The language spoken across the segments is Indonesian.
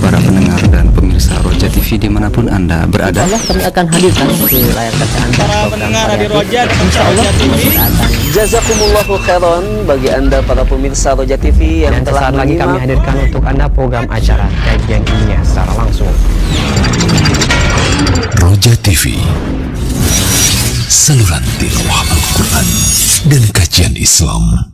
para pendengar dan pemirsa Roja TV dimanapun Anda berada. Allah kami akan hadirkan di layar kaca Anda Para pendengar Radio Roja dan Insya Allah TV. Jazakumullahu khairan bagi Anda para pemirsa Roja TV yang Dan telah sesaat lagi kami menyimak. hadirkan untuk Anda program acara kajian ilmiah secara langsung. Roja TV, saluran tilawah Al-Quran dan kajian Islam.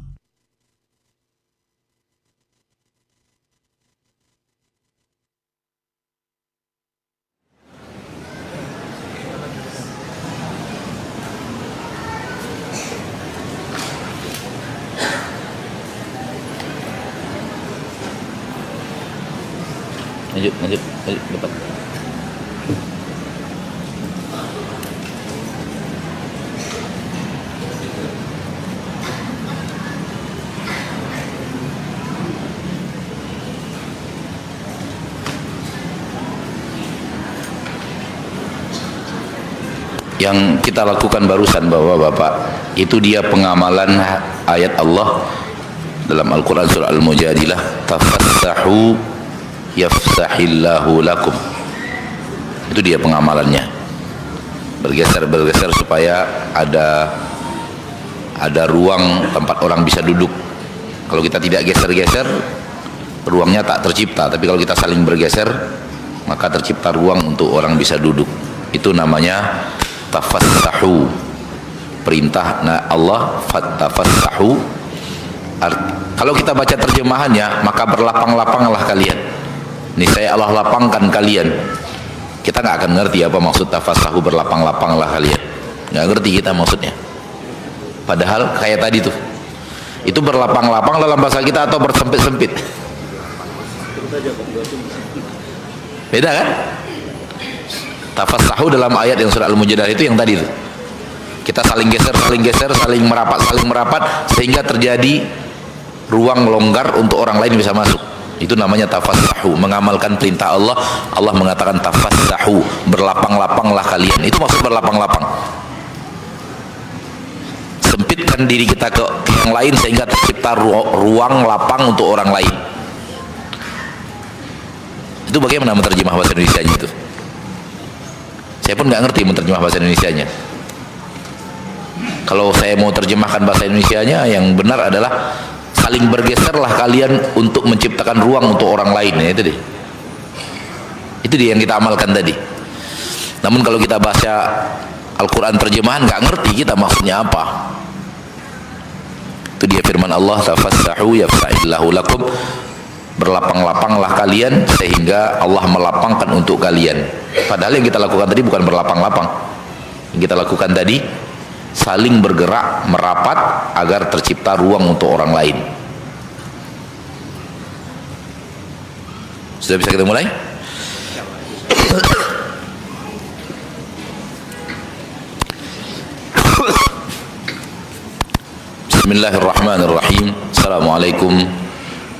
Lanjut depan. Yang kita lakukan barusan bahwa Bapak itu dia pengamalan ayat Allah dalam Al-Quran surah Al-Mujadilah, tafassahu yafsahillahu lakum. Itu dia pengamalannya, bergeser supaya ada ruang tempat orang bisa duduk. Kalau kita tidak geser-geser, ruangnya tak tercipta. Tapi kalau kita saling bergeser, maka tercipta ruang untuk orang bisa duduk. Itu namanya tafassahu, perintah Allah fattafassahu. Kalau kita baca terjemahannya, maka berlapang-lapanglah kalian. Ini saya Allah lapangkan kalian. Kita nggak akan ngerti apa maksud tafassahu, berlapang-lapanglah kalian. Nggak ngerti kita maksudnya. Padahal kayak tadi tuh, itu berlapang-lapang dalam bahasa kita atau bersempit-sempit? Beda kan? Tafassahu dalam ayat yang surah Al-Mujadilah itu yang tadi tuh. Kita saling geser, saling merapat sehingga terjadi ruang longgar untuk orang lain bisa masuk. Itu namanya tafassahu, mengamalkan perintah Allah. Allah mengatakan tafassahu, berlapang-lapanglah kalian. Itu maksud berlapang-lapang. Sempitkan diri kita ke yang lain sehingga tercipta ruang lapang untuk orang lain. Itu bagaimana menerjemah bahasa Indonesianya itu? Saya pun nggak ngerti menerjemah bahasa Indonesianya. Kalau saya mau terjemahkan bahasa Indonesianya, yang benar adalah saling bergeserlah kalian untuk menciptakan ruang untuk orang lain. Ya, itu dia yang kita amalkan tadi. Namun kalau kita baca Al-Quran terjemahan, nggak ngerti kita maksudnya apa. Itu dia firman Allah, tafassahu yafsahillahu lakum, berlapang-lapanglah kalian sehingga Allah melapangkan untuk kalian. Padahal yang kita lakukan tadi bukan berlapang-lapang. Yang kita lakukan tadi saling bergerak, merapat agar tercipta ruang untuk orang lain. Sudah bisa kita mulai? Bismillahirrahmanirrahim. Assalamualaikum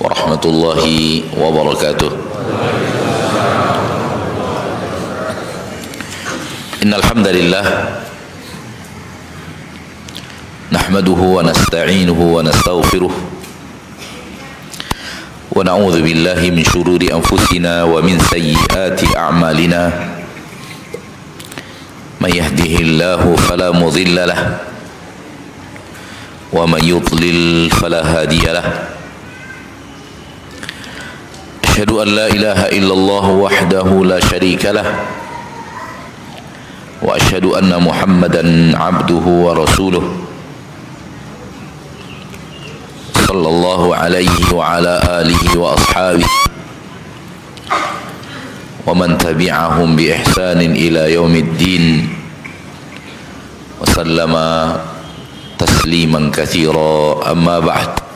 warahmatullahi wabarakatuh. Innal hamdalillah nahmaduhu wa nasta'inuhu wa nastaghfiruh wa na'udzu billahi min shururi anfusina wa min sayyiati a'malina. May yahdihillahu fala mudilla lahu wa may yudlil fala hadiya lahu. Asyhadu an la ilaha illallah wahdahu la syarika lah wa asyhadu anna Muhammadan abduhu wa rasuluh sallallahu alaihi wa ala alihi wa ashabihi wa man tabi'ahum bi ihsanin ila yaumiddin wa sallama tasliman katsira, amma ba'd.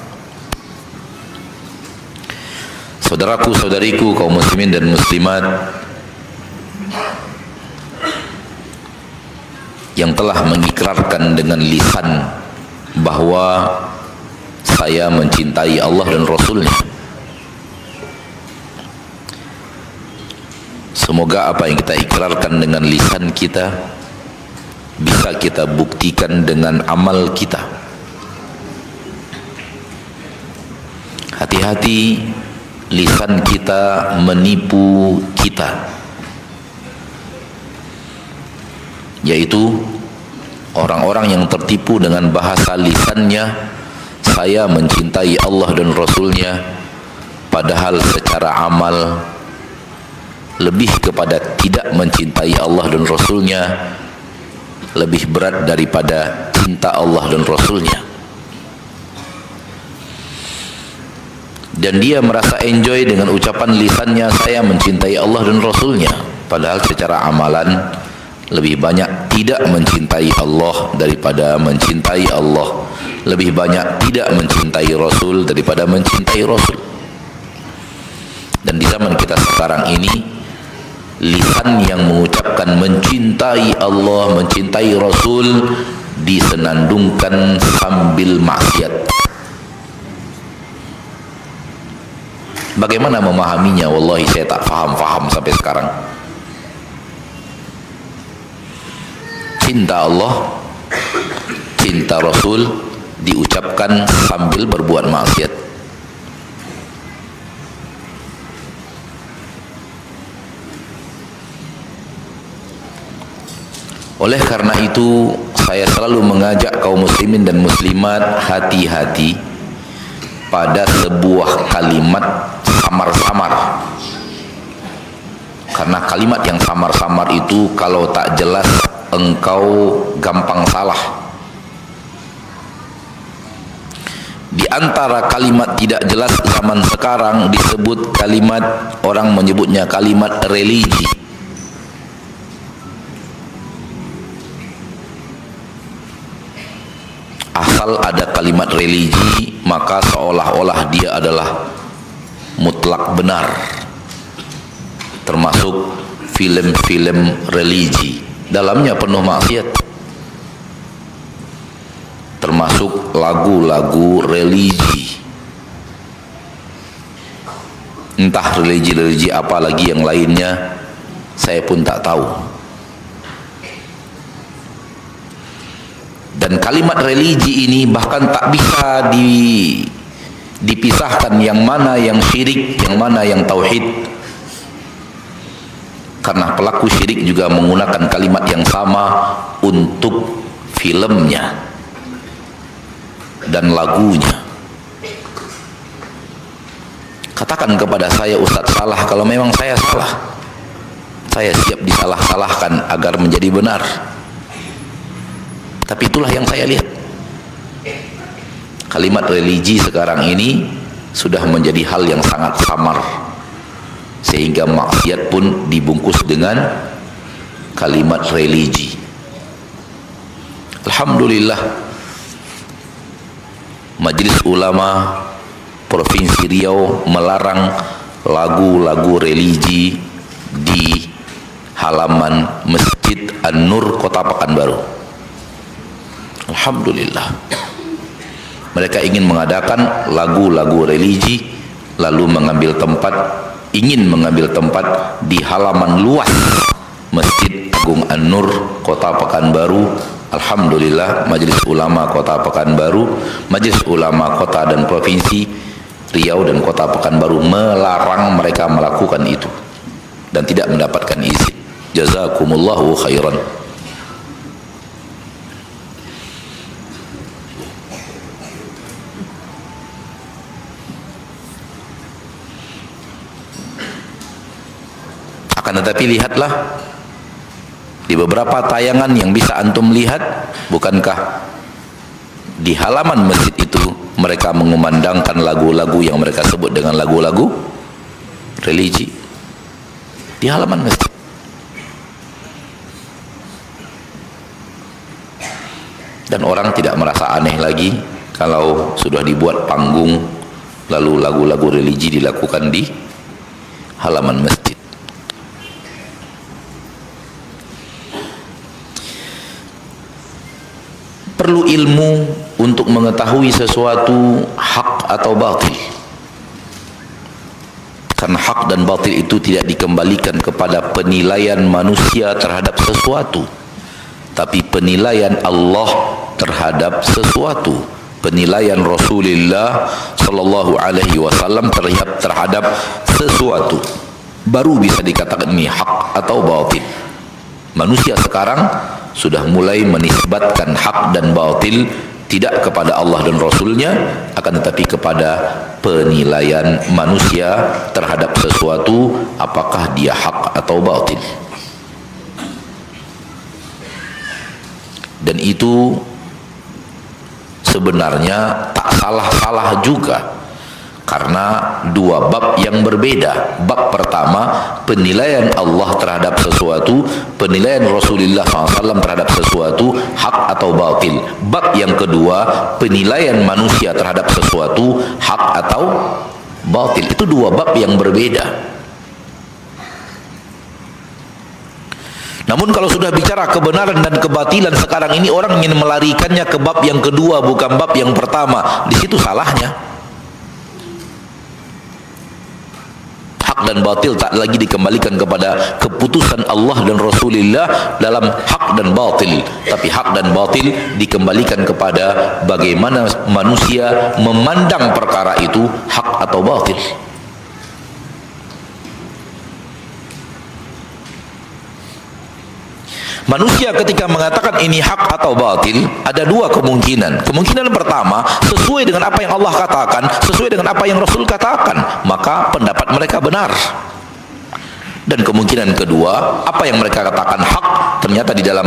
Saudaraku, saudariku, kaum muslimin dan muslimat yang telah mengikrarkan dengan lisan bahwa saya mencintai Allah dan Rasulnya. Semoga apa yang kita ikrarkan dengan lisan kita bisa kita buktikan dengan amal kita. Hati-hati lisan kita menipu kita, yaitu orang-orang yang tertipu dengan bahasa lisannya, saya mencintai Allah dan Rasulnya, padahal secara amal lebih kepada tidak mencintai Allah dan Rasulnya lebih berat daripada cinta Allah dan Rasulnya. Dan dia merasa enjoy dengan ucapan lisannya, saya mencintai Allah dan Rasulnya, padahal secara amalan lebih banyak tidak mencintai Allah daripada mencintai Allah, lebih banyak tidak mencintai Rasul daripada mencintai Rasul. Dan di zaman kita sekarang ini, lisan yang mengucapkan mencintai Allah, mencintai Rasul disenandungkan sambil maksiat. Bagaimana memahaminya? Wallahi saya tak faham sampai sekarang. Cinta Allah, cinta Rasul diucapkan sambil berbuat maksiat. Oleh karena itu, saya selalu mengajak kaum muslimin dan muslimat hati-hati pada sebuah kalimat samar-samar. Karena kalimat yang samar-samar itu kalau tak jelas engkau gampang salah. Di antara kalimat tidak jelas zaman sekarang disebut kalimat, orang menyebutnya kalimat religi. Asal ada kalimat religi, maka seolah-olah dia adalah mutlak benar, termasuk film-film religi, dalamnya penuh maksiat, termasuk lagu-lagu religi, entah religi-religi apa lagi yang lainnya, saya pun tak tahu. Dan kalimat religi ini bahkan tak bisa dipisahkan yang mana yang syirik, yang mana yang tauhid. Karena pelaku syirik juga menggunakan kalimat yang sama untuk filmnya dan lagunya. Katakan kepada saya, Ustadz salah, kalau memang saya salah, saya siap disalah-salahkan agar menjadi benar. Tapi itulah yang saya lihat. Kalimat religi sekarang ini sudah menjadi hal yang sangat samar, sehingga maksiat pun dibungkus dengan kalimat religi. Alhamdulillah, Majelis Ulama Provinsi Riau melarang lagu-lagu religi di halaman Masjid An-Nur Kota Pekanbaru. Alhamdulillah. Mereka ingin mengadakan lagu-lagu religi, lalu ingin mengambil tempat di halaman luas Masjid Agung An-Nur Kota Pekanbaru. Alhamdulillah, Majelis Ulama Kota Pekanbaru, Majelis Ulama Kota dan Provinsi Riau dan Kota Pekanbaru melarang mereka melakukan itu dan tidak mendapatkan izin. Jazakumullahu khairan. Akan tetapi lihatlah, di beberapa tayangan yang bisa antum lihat, bukankah di halaman masjid itu mereka mengumandangkan lagu-lagu yang mereka sebut dengan lagu-lagu religi di halaman masjid. Dan orang tidak merasa aneh lagi kalau sudah dibuat panggung lalu lagu-lagu religi dilakukan di halaman masjid. Perlu ilmu untuk mengetahui sesuatu hak atau batil. Karena hak dan batil itu tidak dikembalikan kepada penilaian manusia terhadap sesuatu, tapi penilaian Allah terhadap sesuatu. penilaian Rasulullah sallallahu alaihi wasallam terhadap sesuatu, baru bisa dikatakan ini hak atau batil. Manusia sekarang sudah mulai menisbatkan hak dan batil tidak kepada Allah dan Rasulnya, akan tetapi kepada penilaian manusia terhadap sesuatu, apakah dia hak atau batil. Dan itu sebenarnya tak salah-salah juga, karena dua bab yang berbeda. Bab pertama, penilaian Allah terhadap sesuatu, penilaian Rasulullah SAW terhadap sesuatu, hak atau batil. Bab yang kedua, penilaian manusia terhadap sesuatu, hak atau batil. Itu dua bab yang berbeda. Namun kalau sudah bicara kebenaran dan kebatilan, sekarang ini orang ingin melarikannya ke bab yang kedua, bukan bab yang pertama. Di situ salahnya. Hak dan batil tak lagi dikembalikan kepada keputusan Allah dan Rasulullah dalam hak dan batil, tapi hak dan batil dikembalikan kepada bagaimana manusia memandang perkara itu, hak atau batil. Manusia ketika mengatakan ini hak atau batil, ada dua kemungkinan. Kemungkinan pertama, sesuai dengan apa yang Allah katakan, sesuai dengan apa yang Rasul katakan, maka pendapat mereka benar. Dan kemungkinan kedua, apa yang mereka katakan hak, ternyata di dalam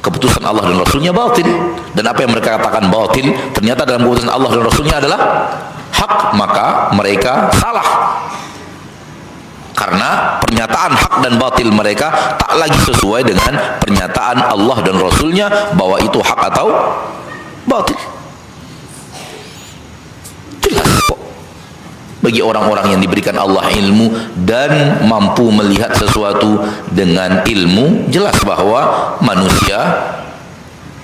keputusan Allah dan Rasulnya batil. Dan apa yang mereka katakan batil, ternyata dalam keputusan Allah dan Rasulnya adalah hak, maka mereka salah. Karena pernyataan hak dan batil mereka tak lagi sesuai dengan pernyataan Allah dan Rasulnya bahwa itu hak atau batil. Jelas kok. Bagi orang-orang yang diberikan Allah ilmu dan mampu melihat sesuatu dengan ilmu, jelas bahwa manusia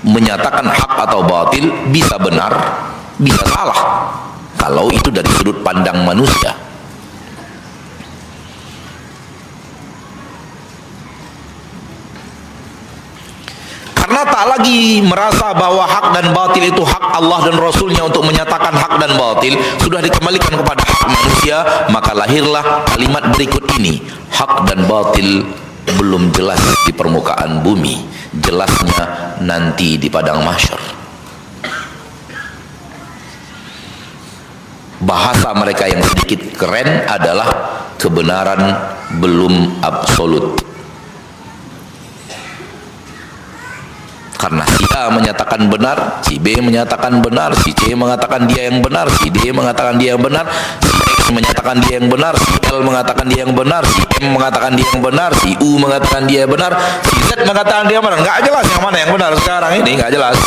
menyatakan hak atau batil bisa benar, bisa salah, kalau itu dari sudut pandang manusia. Karena tak lagi merasa bahwa hak dan batil itu hak Allah dan Rasulnya untuk menyatakan hak dan batil, sudah dikembalikan kepada hak manusia, maka lahirlah kalimat berikut ini: hak dan batil belum jelas di permukaan bumi, jelasnya nanti di padang mahsyar. Bahasa mereka yang sedikit keren adalah kebenaran belum absolut. Karena si A menyatakan benar, si B menyatakan benar, si C mengatakan dia yang benar, si D mengatakan dia yang benar, si X menyatakan dia yang benar, si L mengatakan dia yang benar, si M mengatakan dia yang benar, si U mengatakan dia yang benar, si Z mengatakan dia yang benar. Nggak jelas yang mana yang benar sekarang ini, nggak jelas.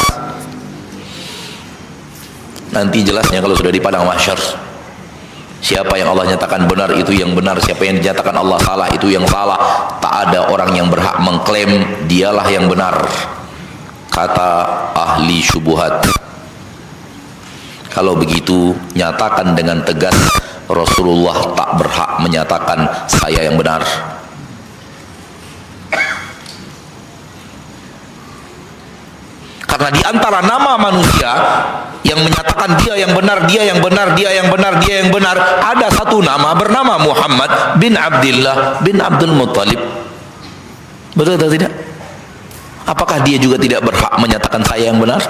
Nanti jelasnya kalau sudah di padang mahsyar. Siapa yang Allah nyatakan benar itu yang benar, siapa yang dinyatakan Allah salah itu yang salah. Tak ada orang yang berhak mengklaim dialah yang benar. Kata ahli syubhat. Kalau begitu, nyatakan dengan tegas, Rasulullah tak berhak menyatakan saya yang benar. Karena di antara nama manusia yang menyatakan dia yang benar, dia yang benar, dia yang benar, dia yang benar, ada satu nama bernama Muhammad bin Abdullah bin Abdul Muttalib. Betul atau tidak? Apakah dia juga tidak berhak menyatakan saya yang benar?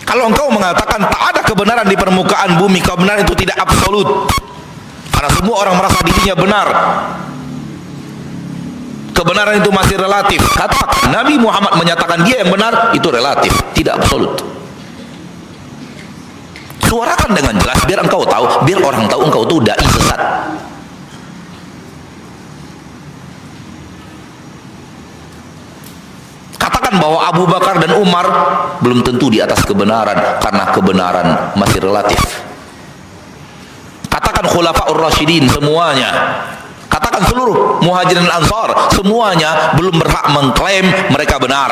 Kalau engkau mengatakan tak ada kebenaran di permukaan bumi, kebenaran itu tidak absolut, karena semua orang merasa dirinya benar, kebenaran itu masih relatif. Katakan Nabi Muhammad menyatakan dia yang benar, itu relatif, tidak absolut. Suarakan dengan jelas biar engkau tahu, biar orang tahu engkau itu dai sesat. Katakan bahwa Abu Bakar dan Umar belum tentu di atas kebenaran, karena kebenaran masih relatif. Katakan Khulafaur Rasyidin semuanya, katakan seluruh Muhajirin dan Ansar semuanya belum berhak mengklaim mereka benar,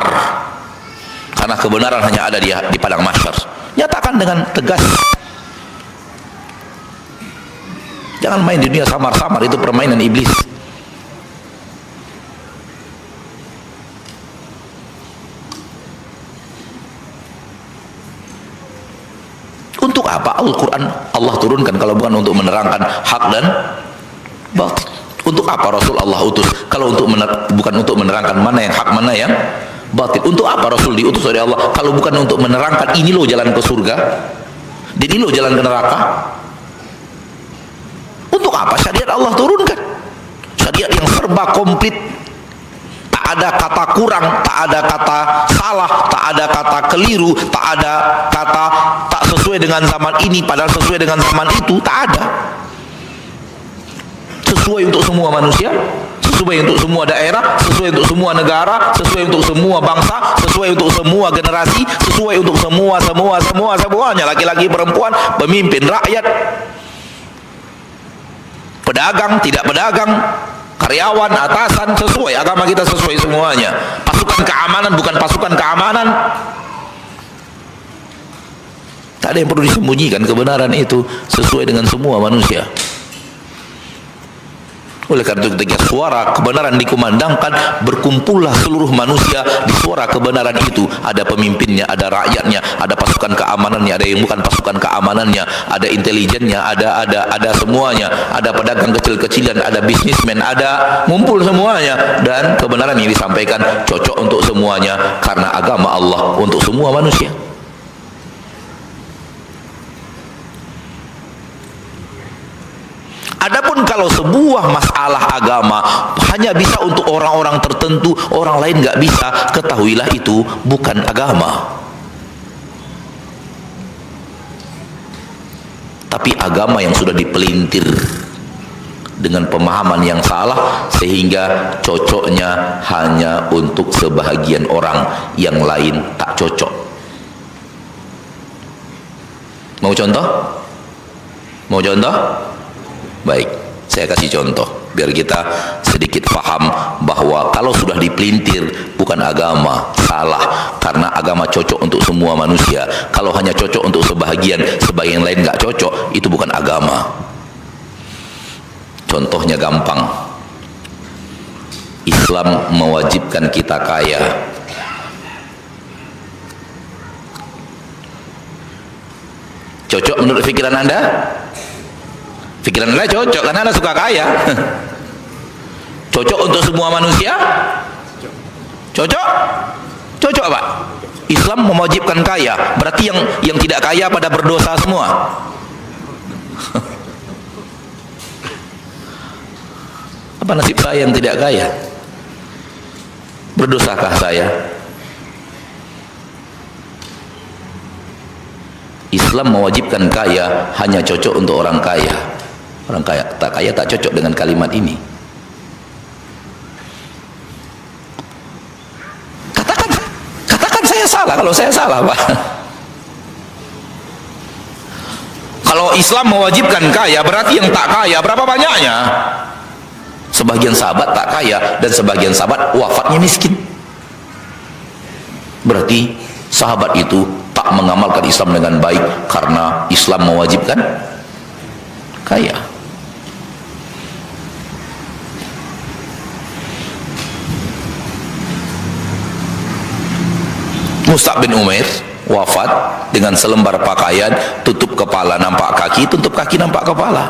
karena kebenaran hanya ada di padang mahsyar. Nyatakan dengan tegas. Jangan main di dunia samar-samar, itu permainan iblis. Kenapa Al-Quran Allah turunkan kalau bukan untuk menerangkan hak dan batil? Untuk apa Rasul Allah utus kalau bukan untuk menerangkan mana yang hak, mana yang batil? Untuk apa Rasul diutus oleh Allah kalau bukan untuk menerangkan ini loh jalan ke surga dan ini loh jalan ke neraka? Untuk apa syariat Allah turunkan? Syariat yang serba komplit, tak ada kata kurang, tak ada kata salah, tak ada kata keliru, tak ada kata tak sesuai dengan zaman ini padahal sesuai dengan zaman itu, tak ada. Sesuai untuk semua manusia, sesuai untuk semua daerah, sesuai untuk semua negara, sesuai untuk semua bangsa, sesuai untuk semua generasi, sesuai untuk semuanya, laki-laki, perempuan, pemimpin, rakyat, pedagang, tidak pedagang, karyawan, atasan, sesuai agama kita, sesuai semuanya. Pasukan keamanan bukan pasukan keamanan. Tak ada yang perlu disembunyikan, kebenaran itu sesuai dengan semua manusia. Oleh karena itu ketika suara kebenaran dikumandangkan, berkumpullah seluruh manusia di suara kebenaran itu. Ada pemimpinnya, ada rakyatnya, ada pasukan keamanannya, ada yang bukan pasukan keamanannya, ada intelijennya, ada semuanya, ada pedagang kecil-kecilan, ada bisnismen, ada ngumpul semuanya, dan kebenaran yang disampaikan cocok untuk semuanya karena agama Allah untuk semua manusia. Adapun kalau sebuah masalah agama hanya bisa untuk orang-orang tertentu, orang lain nggak bisa, ketahuilah itu bukan agama. Tapi agama yang sudah dipelintir dengan pemahaman yang salah sehingga cocoknya hanya untuk sebahagian orang, yang lain tak cocok. Mau contoh? Mau contoh? Baik, saya kasih contoh biar kita sedikit paham bahwa kalau sudah dipelintir bukan agama, salah, karena agama cocok untuk semua manusia. Kalau hanya cocok untuk sebagian lain nggak cocok, itu bukan agama. Contohnya gampang, Islam mewajibkan kita kaya. Cocok menurut pikiran Anda? Pikiran Anda cocok karena Anda suka kaya. Cocok untuk semua manusia? Cocok? Cocok Pak? Islam mewajibkan kaya, berarti yang tidak kaya pada berdosa semua. Apa nasib saya yang tidak kaya? Berdosakah saya? Islam mewajibkan kaya hanya cocok untuk orang kaya. Orang kaya tak cocok dengan kalimat ini. Katakan saya salah kalau saya salah, Pak. Kalau Islam mewajibkan kaya, berarti yang tak kaya berapa banyaknya? Sebagian sahabat tak kaya dan sebagian sahabat wafatnya miskin. Berarti sahabat itu tak mengamalkan Islam dengan baik karena Islam mewajibkan kaya. Mus'ab bin Umair wafat dengan selembar pakaian, tutup kepala nampak kaki, tutup kaki nampak kepala.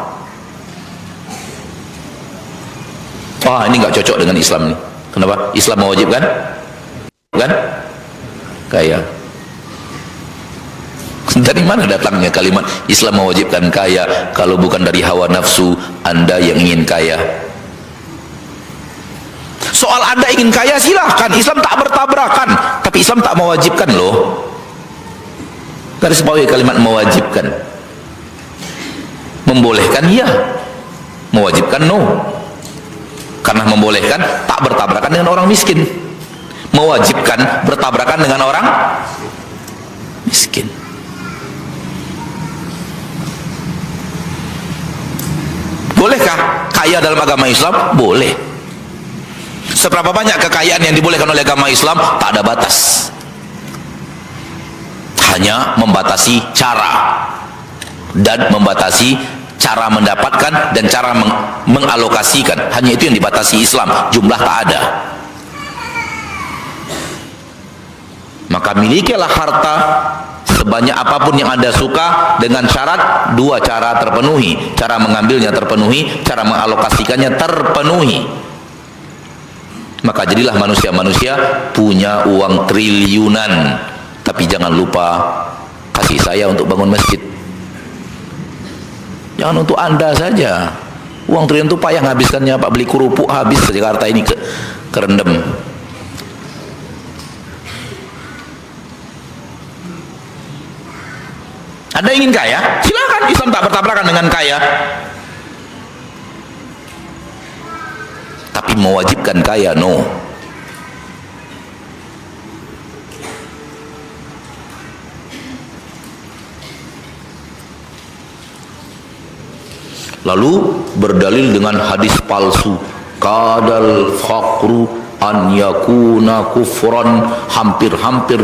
Wah, ini nggak cocok dengan Islam nih. Kenapa? Islam mewajibkan kan kaya. Dari mana datangnya kalimat Islam mewajibkan kaya kalau bukan dari hawa nafsu Anda yang ingin kaya? Soal Anda ingin kaya silahkan, Islam tak bertabrakan, tapi Islam tak mewajibkan loh. Garis bawahi kalimat mewajibkan. Membolehkan ya, mewajibkan no. Karena membolehkan tak bertabrakan dengan orang miskin, mewajibkan bertabrakan dengan orang miskin. Bolehkah kaya dalam agama Islam? Boleh. Seberapa banyak kekayaan yang dibolehkan oleh agama Islam? Tak ada batas. Hanya membatasi cara dan membatasi cara mendapatkan dan cara mengalokasikan. Hanya itu yang dibatasi Islam. Jumlah tak ada. Maka milikilah harta sebanyak apapun yang Anda suka dengan syarat dua cara terpenuhi, cara mengambilnya terpenuhi, cara mengalokasikannya terpenuhi. Maka jadilah manusia-manusia punya uang triliunan, tapi jangan lupa kasih saya untuk bangun masjid. Jangan untuk Anda saja. Uang triliun itu payah nghabiskannya, Pak. Beli kerupuk habis ke Jakarta ini kerendam. Anda ingin kaya? Silakan, Islam tak bertabrakan dengan kaya. Tapi mewajibkan kaya, no. Lalu berdalil dengan hadis palsu, kadal faqru an yakuna kufran, hampir-hampir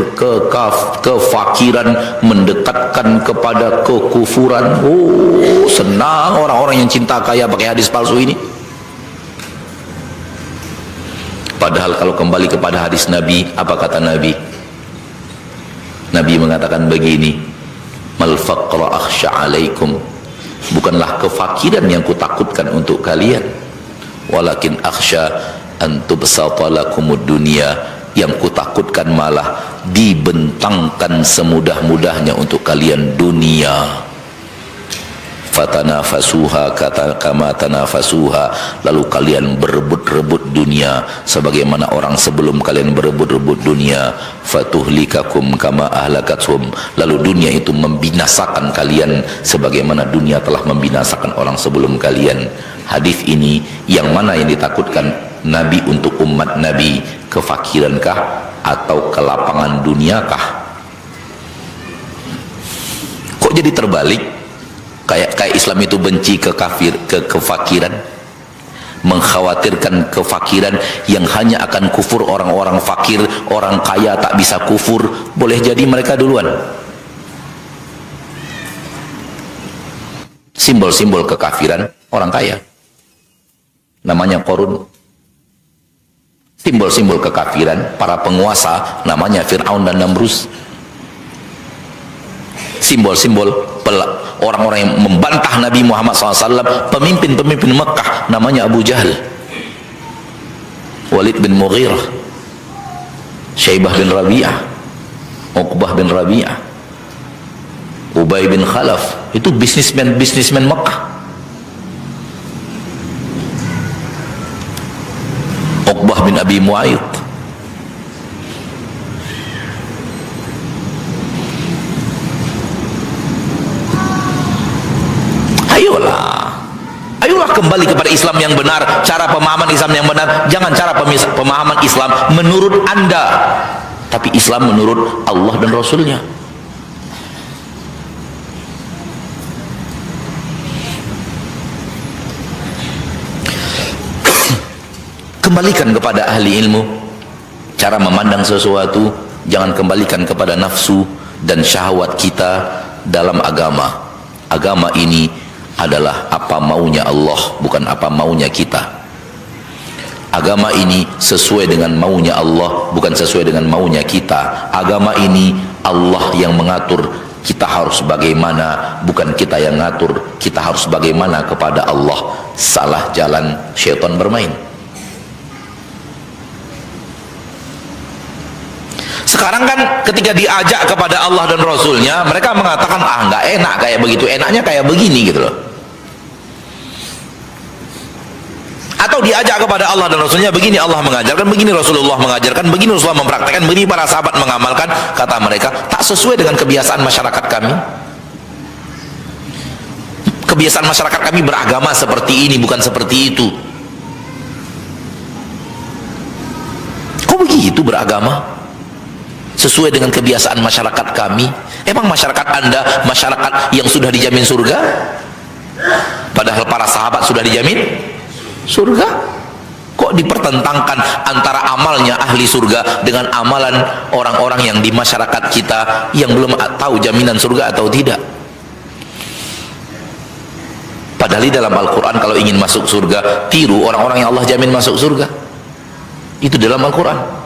kefakiran mendekatkan kepada kekufuran. Oh, senang orang-orang yang cinta kaya pakai hadis palsu ini. Padahal kalau kembali kepada hadis Nabi, apa kata Nabi? Nabi mengatakan begini, mal faqra akhsha alaikum, bukanlah kefakiran yang kutakutkan untuk kalian, walakin akhsha an tubsata lakumud dunya, yang kutakutkan malah dibentangkan semudah-mudahnya untuk kalian dunia. Fatanafasuha kama tanafasuha, lalu kalian berebut-rebut dunia sebagaimana orang sebelum kalian berebut-rebut dunia. Fatuhlikakum kama ahlakathum, lalu dunia itu membinasakan kalian sebagaimana dunia telah membinasakan orang sebelum kalian. Hadis ini yang mana yang ditakutkan Nabi untuk umat Nabi? Kefakirankah atau kelapangan duniakah? Kok jadi terbalik? Kayak Islam itu benci kefakiran, mengkhawatirkan kefakiran yang hanya akan kufur orang-orang fakir, orang kaya tak bisa kufur. Boleh jadi mereka duluan. Simbol-simbol kekafiran orang kaya, namanya Qarun. Simbol-simbol kekafiran para penguasa, namanya Fir'aun dan Namrus. Simbol-simbol orang-orang yang membantah Nabi Muhammad SAW, pemimpin-pemimpin Mekah, namanya Abu Jahal, Walid bin Mughirah, Syaibah bin Rabi'ah, Uqbah bin Rabi'ah, Ubay bin Khalaf. Itu bisnismen Mekah. Uqbah bin Abi Mu'ayyid. Ayolah kembali kepada Islam yang benar, cara pemahaman Islam yang benar. Jangan cara pemahaman Islam menurut Anda, tapi Islam menurut Allah dan Rasulnya. Kembalikan kepada ahli ilmu cara memandang sesuatu. Jangan kembalikan kepada nafsu dan syahwat kita dalam agama. Agama ini adalah apa maunya Allah, bukan apa maunya kita. Agama ini sesuai dengan maunya Allah, bukan sesuai dengan maunya kita. Agama ini Allah yang mengatur kita harus bagaimana, bukan kita yang ngatur kita harus bagaimana kepada Allah. Salah jalan, syaitan bermain. Sekarang kan ketika diajak kepada Allah dan Rasulnya, mereka mengatakan, nggak enak kayak begitu, enaknya kayak begini gitu loh. Atau diajak kepada Allah dan Rasulnya, begini Allah mengajarkan, begini Rasulullah mengajarkan, begini Rasulullah mempraktekkan, begini para sahabat mengamalkan. Kata mereka, tak sesuai dengan kebiasaan masyarakat kami. Kebiasaan masyarakat kami beragama seperti ini, bukan seperti itu. Kok begitu beragama? Sesuai dengan kebiasaan masyarakat kami. Emang masyarakat Anda masyarakat yang sudah dijamin surga? Padahal para sahabat sudah dijamin surga. Kok dipertentangkan antara amalnya ahli surga dengan amalan orang-orang yang di masyarakat kita yang belum tahu jaminan surga atau tidak? Padahal di dalam Al-Quran kalau ingin masuk surga, tiru orang-orang yang Allah jamin masuk surga. Itu dalam Al-Quran.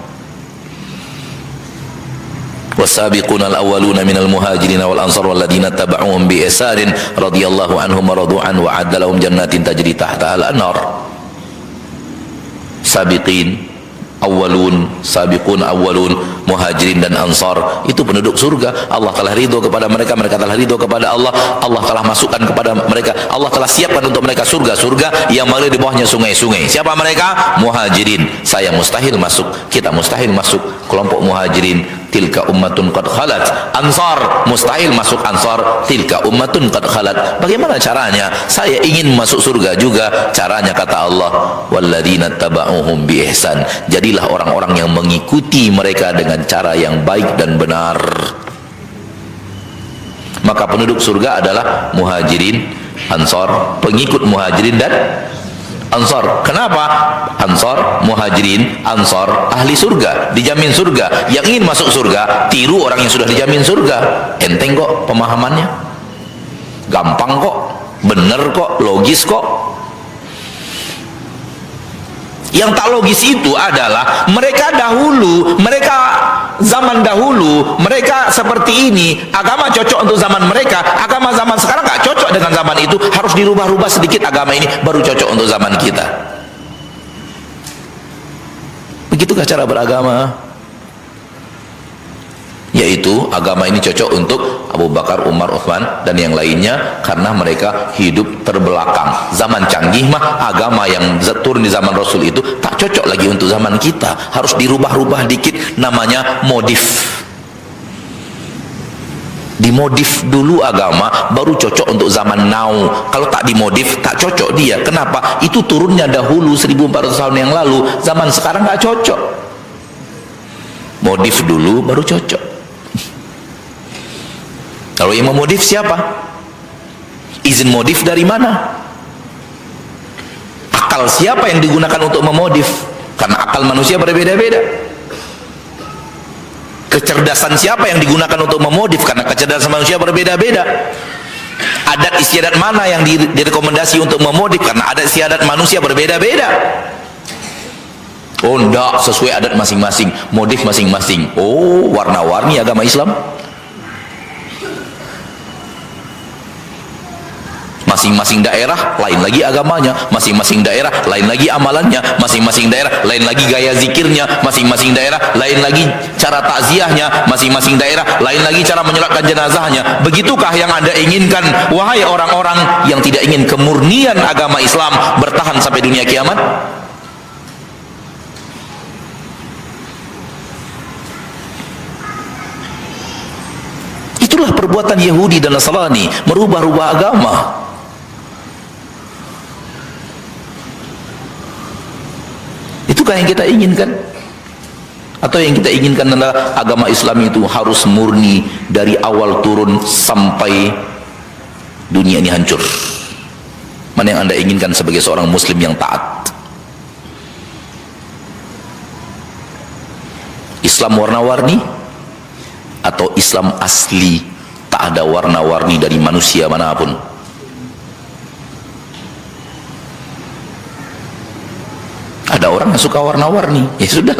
was-sabiqunal awwaluna minal muhajirin wal ansar wal ladzina tabauhum bi ihsanin radhiyallahu anhum wa radu an wa adda lahum jannatin tajri tahtaha al-anhar. Sabiqin awwalun, sabiqun awwalun, muhajirin dan ansar itu penduduk surga. Allah telah ridho kepada mereka, mereka telah ridho kepada Allah. Allah telah masukkan kepada mereka, Allah telah siapkan untuk mereka surga-surga yang mengalir di bawahnya sungai-sungai. Siapa mereka? Muhajirin. Saya mustahil masuk, kita mustahil masuk kelompok muhajirin. Tilka ummatun qad khalat. Ansar mustahil masuk ansar. Tilka ummatun qad khalat. Bagaimana caranya? Saya ingin masuk surga juga. Caranya kata Allah, walladzina tabauhum bi ihsan. Jadilah orang-orang yang mengikuti mereka dengan cara yang baik dan benar. Maka penduduk surga adalah muhajirin, ansar, pengikut muhajirin dan ansar. Kenapa? Ansar, muhajirin, ansar, ahli surga, dijamin surga. Yang ingin masuk surga, tiru orang yang sudah dijamin surga. Enteng kok pemahamannya, gampang kok, bener kok, logis kok. Yang tak logis itu adalah mereka dahulu, mereka zaman dahulu, mereka seperti ini, agama cocok untuk zaman mereka, agama zaman sekarang gak cocok dengan zaman itu, harus dirubah-rubah sedikit agama ini baru cocok untuk zaman kita. Begitukah cara beragama? Yaitu agama ini cocok untuk Abu Bakar, Umar, Uthman dan yang lainnya karena mereka hidup terbelakang. Zaman canggih mah agama yang turun di zaman Rasul itu tak cocok lagi untuk zaman kita, harus dirubah-rubah dikit, namanya modif. Dimodif dulu agama baru cocok untuk zaman now. Kalau tak dimodif tak cocok dia. Kenapa? Itu turunnya dahulu 1400 tahun yang lalu, zaman sekarang gak cocok. Modif dulu baru cocok. Kalau yang memodif siapa? Izin modif dari mana? Akal siapa yang digunakan untuk memodif? Karena akal manusia berbeda-beda. Kecerdasan siapa yang digunakan untuk memodif? Karena kecerdasan manusia berbeda-beda. Adat istiadat mana yang direkomendasi untuk memodif? Karena adat istiadat manusia berbeda-beda. Oh enggak, sesuai adat masing-masing, modif masing-masing. Oh, warna-warni agama Islam. Masing-masing daerah lain lagi agamanya, masing-masing daerah lain lagi amalannya, masing-masing daerah lain lagi gaya zikirnya, masing-masing daerah lain lagi cara takziahnya, masing-masing daerah lain lagi cara menyolatkan jenazahnya. Begitukah yang Anda inginkan, wahai orang-orang yang tidak ingin kemurnian agama Islam bertahan sampai dunia kiamat? Itulah perbuatan Yahudi dan Nasrani, merubah-rubah agama. Itukah yang kita inginkan? Atau yang kita inginkan adalah agama Islam itu harus murni dari awal turun sampai dunia ini hancur? Mana yang Anda inginkan sebagai seorang muslim yang taat? Islam warna-warni atau Islam asli, tak ada warna-warni dari manusia manapun? Ada orang yang suka warna-warni, ya sudah,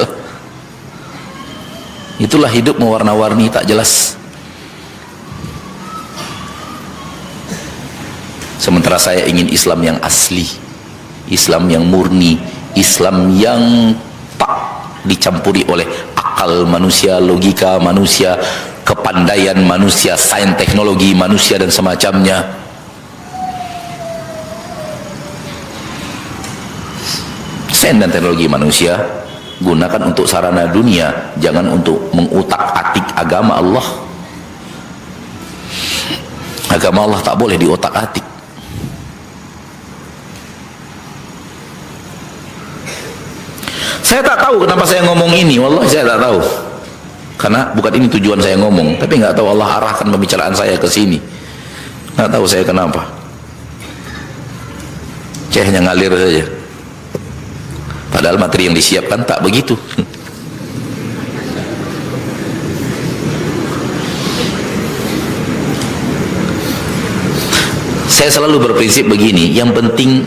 itulah hidup mewarna-warni tak jelas. Sementara saya ingin Islam yang asli, Islam yang murni, Islam yang tak dicampuri oleh akal manusia, logika manusia, kepandaian manusia, sains teknologi manusia dan semacamnya. Sains dan teknologi manusia gunakan untuk sarana dunia, jangan untuk mengutak-atik agama Allah. Agama Allah tak boleh diotak-atik. Saya tak tahu kenapa saya ngomong ini, wallahi saya tak tahu. Karena bukan ini tujuan saya ngomong, tapi nggak tahu Allah arahkan pembicaraan saya ke sini. Nggak tahu saya kenapa. Hanya ngalir saja. Padahal materi yang disiapkan tak begitu. Saya selalu berprinsip begini, yang penting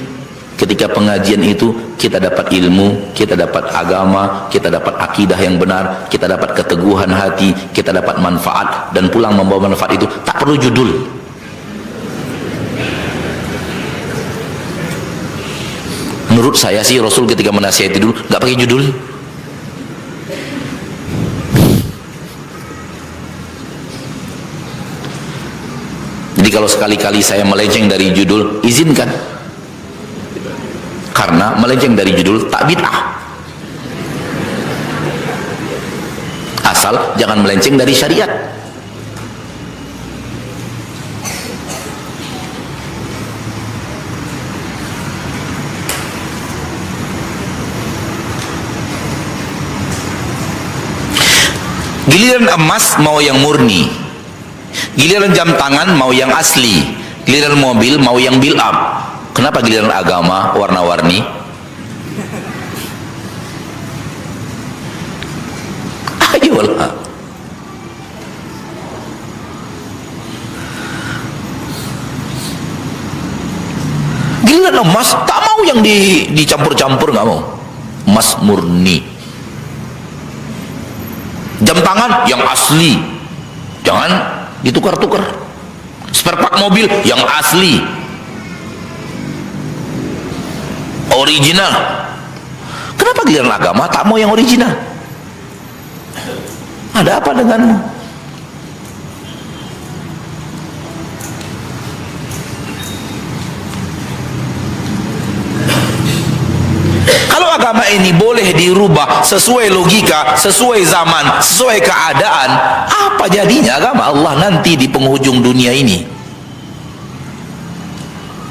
Ketika pengajian itu kita dapat ilmu, kita dapat agama, kita dapat akidah yang benar, kita dapat keteguhan hati, kita dapat manfaat, dan pulang membawa manfaat itu tak perlu judul. Menurut saya sih Rasul ketika menasihati dulu nggak pakai judul. Jadi kalau sekali-kali saya melenceng dari judul, izinkan. Karena melenceng dari judul tak bid'ah. Asal jangan melenceng dari syariat. Giliran emas mau yang murni, giliran jam tangan mau yang asli, giliran mobil mau yang build up. Kenapa giliran agama warna-warni? Ayolah. Giliran emas tak mau yang dicampur-campur, nggak mau. Emas murni. Jam tangan yang asli, jangan ditukar-tukar. Spare part mobil yang asli, original. Kenapa giliran agama tak mau yang original? Ada apa denganmu? Kalau agama ini boleh dirubah sesuai logika, sesuai zaman, sesuai keadaan, apa jadinya agama Allah nanti di penghujung dunia ini?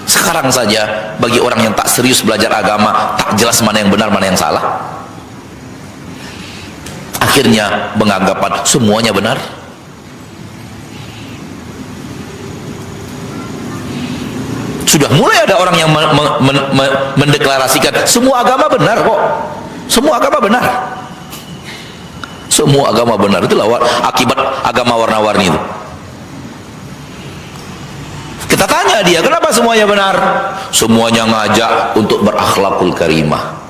Sekarang saja bagi orang yang tak serius belajar agama, tak jelas mana yang benar, mana yang salah. Akhirnya beranggapan semuanya benar. Sudah mulai ada orang yang mendeklarasikan semua agama benar kok. Semua agama benar. Semua agama benar. Itulah akibat agama warna-warni itu. Kita tanya dia, kenapa semuanya benar? Semuanya ngajak untuk berakhlakul karimah.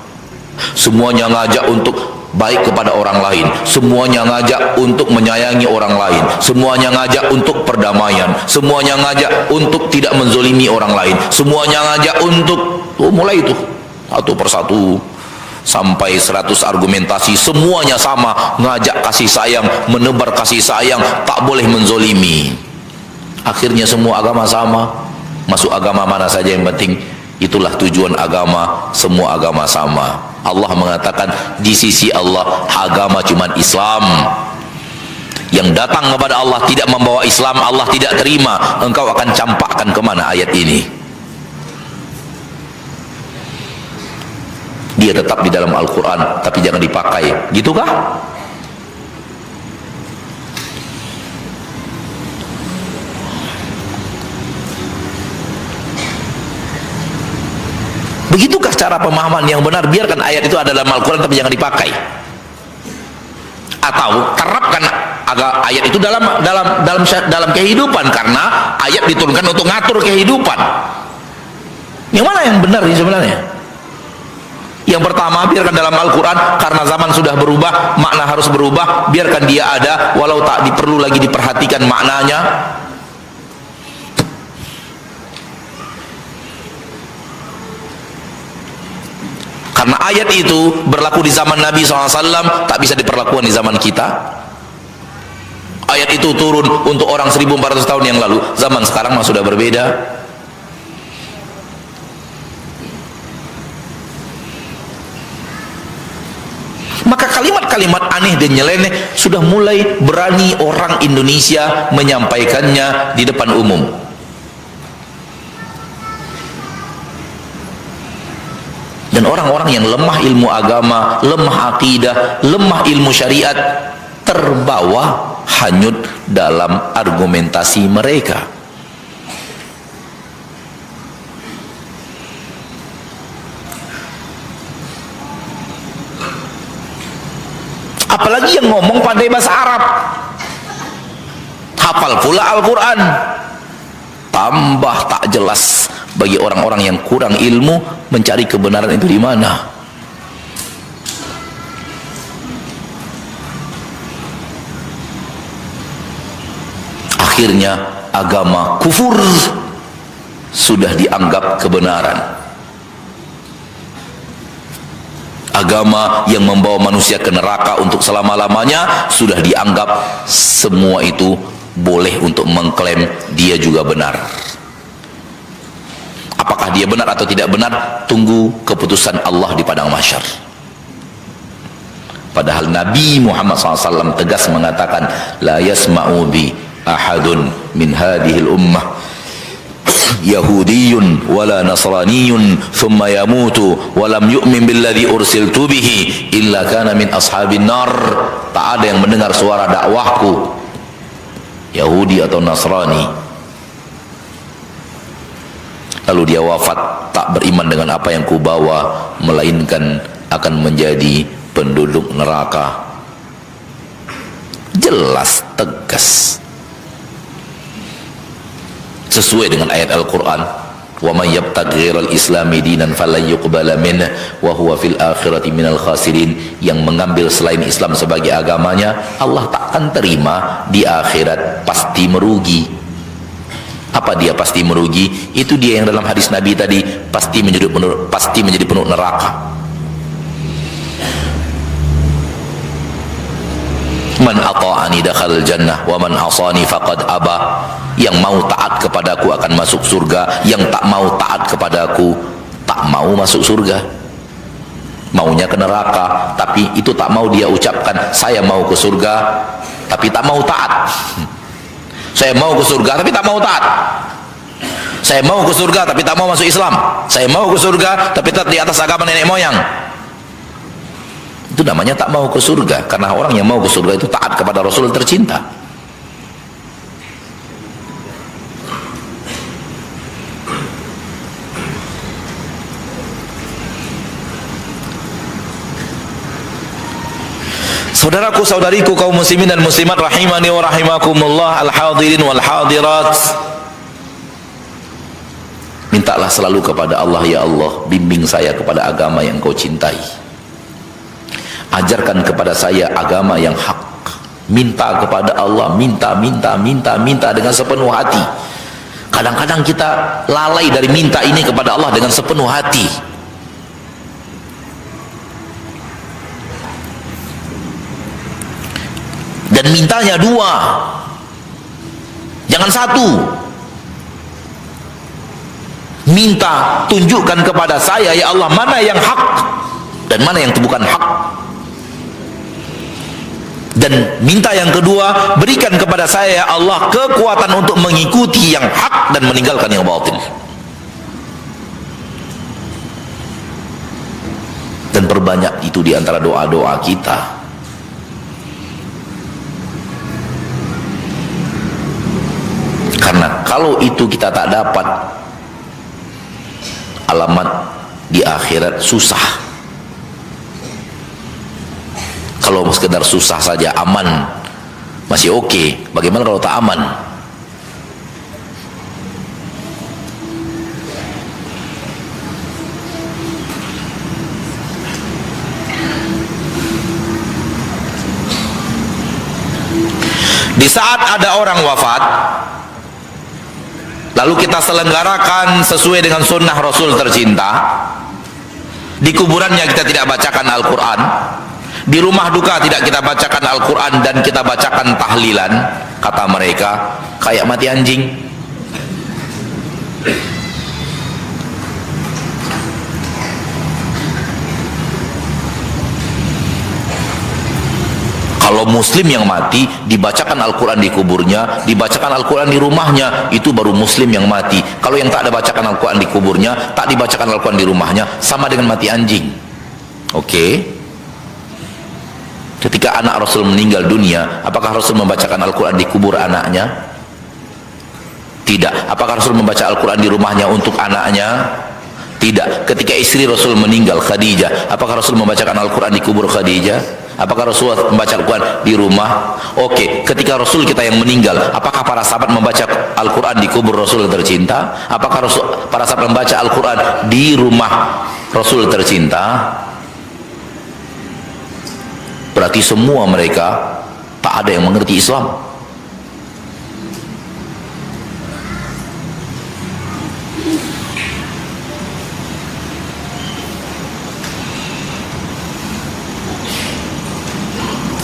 Semuanya ngajak untuk baik kepada orang lain. Semuanya ngajak untuk menyayangi orang lain. Semuanya ngajak untuk perdamaian. Semuanya ngajak untuk tidak menzolimi orang lain. Semuanya ngajak untuk mulai itu satu persatu sampai 100 argumentasi, semuanya sama, ngajak kasih sayang, menebar kasih sayang, tak boleh menzolimi. Akhirnya semua agama sama. Masuk agama mana saja yang penting itulah tujuan agama. Semua agama sama. Allah mengatakan di sisi Allah agama cuma Islam. Yang datang kepada Allah tidak membawa Islam, Allah tidak terima. Engkau akan campakkan kemana ayat ini? Dia tetap di dalam Al-Quran, tapi jangan dipakai. Gitukah? Begitukah cara pemahaman yang benar? Biarkan ayat itu ada dalam Al-Quran tapi jangan dipakai. Atau terapkan ayat itu dalam kehidupan, karena ayat diturunkan untuk ngatur kehidupan. Yang mana yang benar ini sebenarnya? Yang pertama, biarkan dalam Al-Quran, karena zaman sudah berubah, makna harus berubah, biarkan dia ada walau tak perlu lagi diperhatikan maknanya. Karena ayat itu berlaku di zaman Nabi SAW, tak bisa diperlakukan di zaman kita. Ayat itu turun untuk orang 1400 tahun yang lalu. Zaman sekarang mah sudah berbeda. Maka kalimat-kalimat aneh dan nyeleneh sudah mulai berani orang Indonesia menyampaikannya di depan umum. Dan orang-orang yang lemah ilmu agama, lemah akidah, lemah ilmu syariat, terbawa hanyut dalam argumentasi mereka. Apalagi yang ngomong pandai bahasa Arab, hafal pula Al-Quran, tambah tak jelas bagi orang-orang yang kurang ilmu mencari kebenaran itu di mana. Akhirnya agama kufur sudah dianggap kebenaran. Agama yang membawa manusia ke neraka untuk selama-lamanya sudah dianggap semua itu boleh untuk mengklaim dia juga benar. Apakah dia benar atau tidak benar? Tunggu keputusan Allah di padang mahsyar. Padahal Nabi Muhammad SAW tegas mengatakan, la yasma'u bi ahadun min hadhil ummah Yahudiyun wala Nasraniyun thumma yamutu walam yu'min billadhi ursiltu bihi illa kana min ashabin nar. Tak ada yang mendengar suara dakwahku, Yahudi atau Nasrani, lalu dia wafat tak beriman dengan apa yang kubawa, melainkan akan menjadi penduduk neraka. Jelas, tegas, sesuai dengan ayat Al-Quran, wa may yabtaghi ghairal islami dinan falan yuqbala minhu wa huwa fil akhirati minal khasirin. Yang mengambil selain Islam sebagai agamanya, Allah tak akan terima di akhirat, pasti merugi. Apa dia pasti merugi? Itu dia yang dalam hadis Nabi tadi, pasti menjadi penuh neraka. Man ata'ani dakhalal jannah wa man asani faqad aba. Yang mau taat kepadaku akan masuk surga, yang tak mau taat kepadaku tak mau masuk surga, maunya ke neraka. Tapi itu tak mau dia ucapkan, saya mau ke surga tapi tak mau taat. Saya mau ke surga tapi tak mau taat. Saya mau ke surga tapi tak mau masuk Islam. Saya mau ke surga tapi tetap di atas agama nenek moyang. Itu namanya tak mau ke surga. Karena orang yang mau ke surga itu taat kepada Rasul tercinta. Saudaraku, saudariku, kaum muslimin dan muslimat rahimani wa rahimakumullah, al-hadirin wal hadirat. Mintalah selalu kepada Allah, ya Allah, bimbing saya kepada agama yang Kau cintai. Ajarkan kepada saya agama yang hak. Minta kepada Allah, minta dengan sepenuh hati. Kadang-kadang kita lalai dari minta ini kepada Allah dengan sepenuh hati. Dan mintanya dua, jangan satu. Minta, tunjukkan kepada saya, ya Allah, mana yang hak dan mana yang bukan hak. Dan minta yang kedua, berikan kepada saya, ya Allah, kekuatan untuk mengikuti yang hak dan meninggalkan yang batil. Dan perbanyak itu di antara doa-doa kita. Karena kalau itu kita tak dapat, alamat di akhirat susah. Kalau sekedar susah saja, aman, masih oke. Bagaimana kalau tak aman? Di saat ada orang wafat, lalu kita selenggarakan sesuai dengan sunnah Rasul tercinta. Di kuburannya kita tidak bacakan Al-Quran, di rumah duka tidak kita bacakan Al-Quran, dan kita bacakan tahlilan. Kata mereka, kayak mati anjing. Kalau muslim yang mati, dibacakan Al-Quran di kuburnya, dibacakan Al-Quran di rumahnya, itu baru muslim yang mati. Kalau yang tak ada bacakan Al-Quran di kuburnya, tak dibacakan Al-Quran di rumahnya, sama dengan mati anjing. Oke? Ketika anak Rasul meninggal dunia, apakah Rasul membacakan Al-Quran di kubur anaknya? Tidak. Apakah Rasul membaca Al-Quran di rumahnya untuk anaknya? Tidak. Ketika istri Rasul meninggal, Khadijah, apakah Rasul membacakan Al-Quran di kubur Khadijah? Apakah Rasulullah membaca Al-Quran di rumah? Oke, ketika Rasul kita yang meninggal, apakah para sahabat membaca Al-Quran di kubur Rasul tercinta? Apakah para sahabat membaca Al-Quran di rumah Rasul tercinta? Berarti semua mereka tak ada yang mengerti Islam.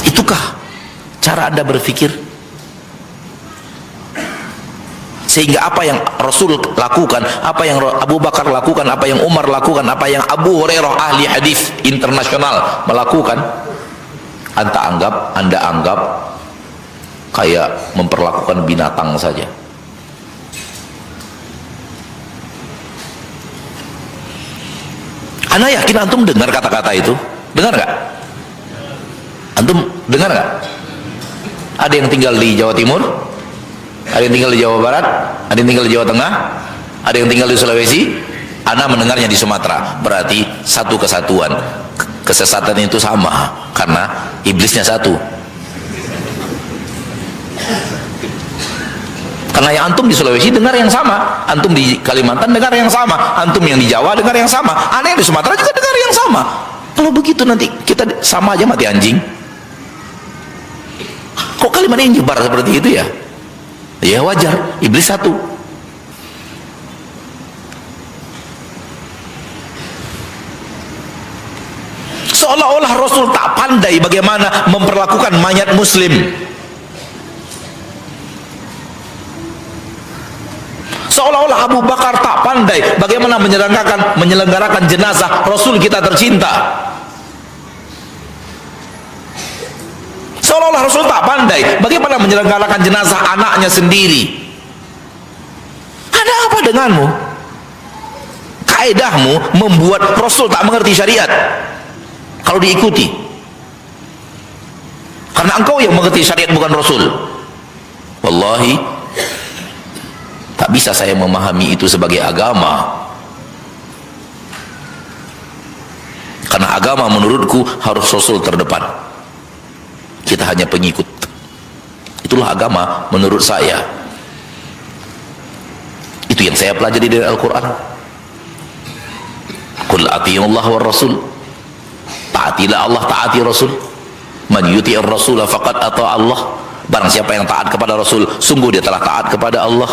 Itukah cara Anda berpikir? Sehingga apa yang Rasul lakukan, apa yang Abu Bakar lakukan, apa yang Umar lakukan, apa yang Abu Hurairah ahli hadis internasional melakukan, Anda anggap kayak memperlakukan binatang saja. Anda yakin antum dengar kata-kata itu? Dengar nggak? Antum dengar nggak? Ada yang tinggal di Jawa Timur, ada yang tinggal di Jawa Barat, ada yang tinggal di Jawa Tengah, ada yang tinggal di Sulawesi. Anda mendengarnya di Sumatera. Berarti satu kesatuan. Kesesatan itu sama karena iblisnya satu. Karena yang antum di Sulawesi dengar yang sama, antum di Kalimantan dengar yang sama, antum yang di Jawa dengar yang sama, aneh yang di Sumatera juga dengar yang sama. Kalau begitu nanti kita sama aja mati anjing. Kok kalimat ini nyebar seperti itu ya? Ya wajar, iblis satu. Seolah-olah Rasul tak pandai bagaimana memperlakukan mayat muslim. Seolah-olah Abu Bakar tak pandai bagaimana menyelenggarakan jenazah Rasul kita tercinta. Seolah-olah Rasul tak pandai bagaimana menyelenggarakan jenazah anaknya sendiri. Ada apa denganmu? Kaedahmu membuat Rasul tak mengerti syariat kalau diikuti, karena engkau yang mengerti syariat bukan Rasul. Wallahi tak bisa saya memahami itu sebagai agama, karena agama menurutku harus Rasul terdepan, kita hanya pengikut. Itulah agama menurut saya. Itu yang saya pelajari dari Al-Quran. Qul ati'ullah wa rasul, taatilah Allah, taati Rasul. Man yuti'ir Rasul faqad ata Allah. Barang siapa yang taat kepada Rasul, sungguh dia telah taat kepada Allah.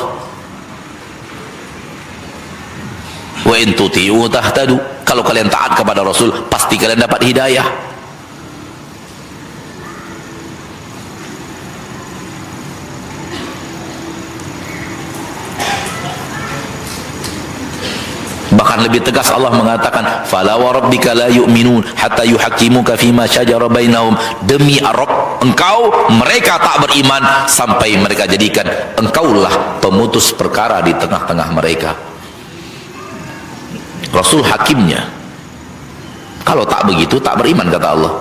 Wa in tuti'u tahtadu. Kalau kalian taat kepada Rasul, pasti kalian dapat hidayah. Bahkan lebih tegas Allah mengatakan, fala wa rabbika la yu'minun hatta yuhaqqimuka fima syajara bainahum. Demi Rabb engkau, mereka tak beriman sampai mereka jadikan engkaulah pemutus perkara di tengah-tengah mereka. Rasul hakimnya. Kalau tak begitu tak beriman, kata Allah.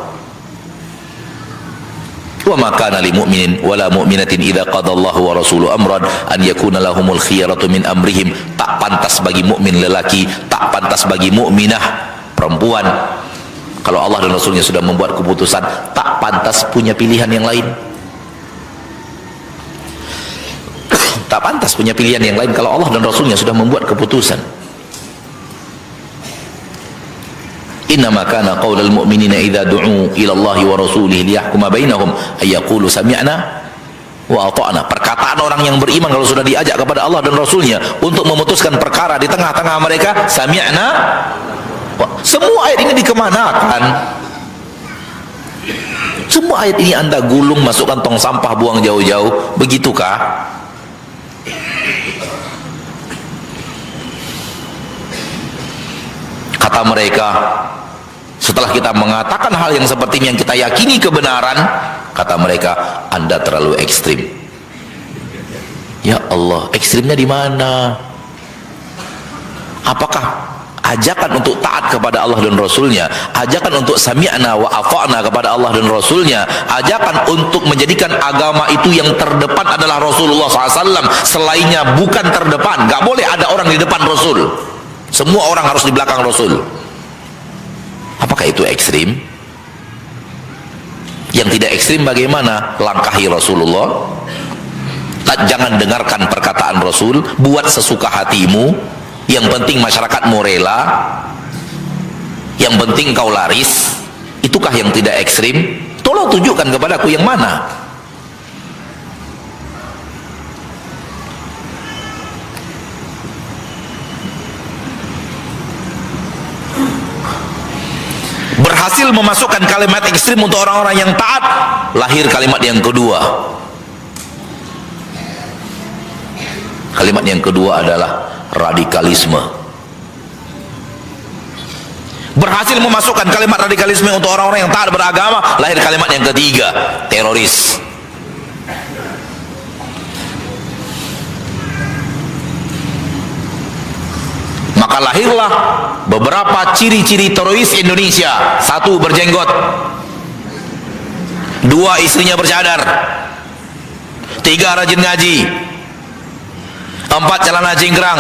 Wa ma kana lil mu'minin wala mu'minatin idza qada Allahu wa rasuluhu amran an yakuna lahumul khiyaratu min amrihim. Tak pantas bagi mukmin lelaki, tak pantas bagi mukminah perempuan, kalau Allah dan Rasulnya sudah membuat keputusan, tak pantas punya pilihan yang lain. Tak pantas punya pilihan yang lain kalau Allah dan Rasulnya sudah membuat keputusan. Innama kana qaulal mu'minina idza du'u ila Allahi wa rasulihi liyahkuma bainahum ay yaqulu sami'na wa ata'na. Perkataan orang yang beriman kalau sudah diajak kepada Allah dan Rasulnya untuk memutuskan perkara di tengah-tengah mereka, sami'na. Semua ayat ini dikemanakan? Semua ayat ini Anda gulung, masukkan tong sampah, buang jauh-jauh. Begitukah? Kata mereka, setelah kita mengatakan hal yang sepertinya yang kita yakini kebenaran, kata mereka, Anda terlalu ekstrim. Ya Allah, ekstrimnya di mana? Apakah ajakan untuk taat kepada Allah dan Rasulnya, ajakan untuk sami'na wa ata'na kepada Allah dan Rasulnya, ajakan untuk menjadikan agama itu yang terdepan adalah Rasulullah SAW, selainnya bukan terdepan. Gak boleh ada orang di depan Rasul, semua orang harus di belakang Rasul. Apakah itu ekstrim? Yang tidak ekstrim bagaimana? Langkahi Rasulullah, jangan dengarkan perkataan Rasul, buat sesuka hatimu, yang penting masyarakatmu rela, yang penting kau laris. Itukah yang tidak ekstrim? Tolong tunjukkan kepadaku yang mana. Berhasil memasukkan kalimat ekstrim untuk orang-orang yang taat, lahir kalimat yang kedua. Kalimat yang kedua adalah radikalisme. Berhasil memasukkan kalimat radikalisme untuk orang-orang yang taat beragama, lahir kalimat yang ketiga, teroris. Maka lahirlah beberapa ciri-ciri teroris Indonesia. 1, berjenggot. 2, istrinya bercadar. 3, rajin ngaji. 4, celana cingkrang.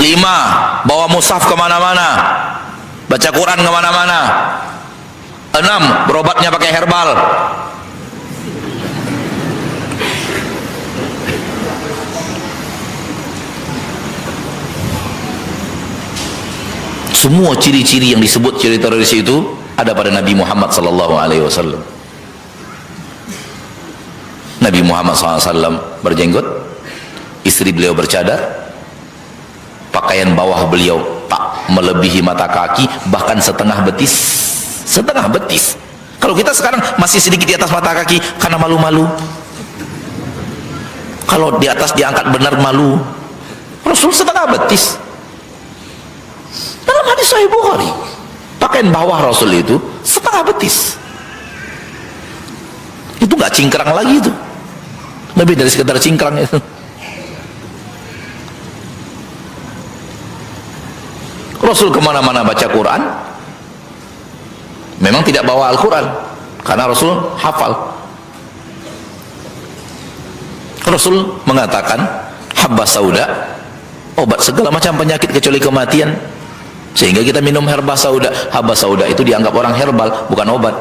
5, bawa mushaf kemana-mana, baca Quran kemana-mana. 6, berobatnya pakai herbal. Semua ciri-ciri yang disebut ciri teroris itu ada pada Nabi Muhammad SAW. Nabi Muhammad SAW berjenggot, istri beliau bercadar, pakaian bawah beliau tak melebihi mata kaki, bahkan setengah betis. Setengah betis. Kalau kita sekarang masih sedikit di atas mata kaki karena malu-malu. Kalau di atas diangkat benar malu. Rasul setengah betis. Dalam hadis Sahih Bukhari, pakaian bawah Rasul itu setengah betis. Itu nggak cingkrang lagi itu, lebih dari sekedar cingkrang itu. Rasul kemana-mana baca Quran, memang tidak bawa Al-Quran karena Rasul hafal. Rasul mengatakan habba sauda, obat segala macam penyakit kecuali kematian. Sehingga kita minum herba sauda. Habba sauda itu dianggap orang herbal, bukan obat.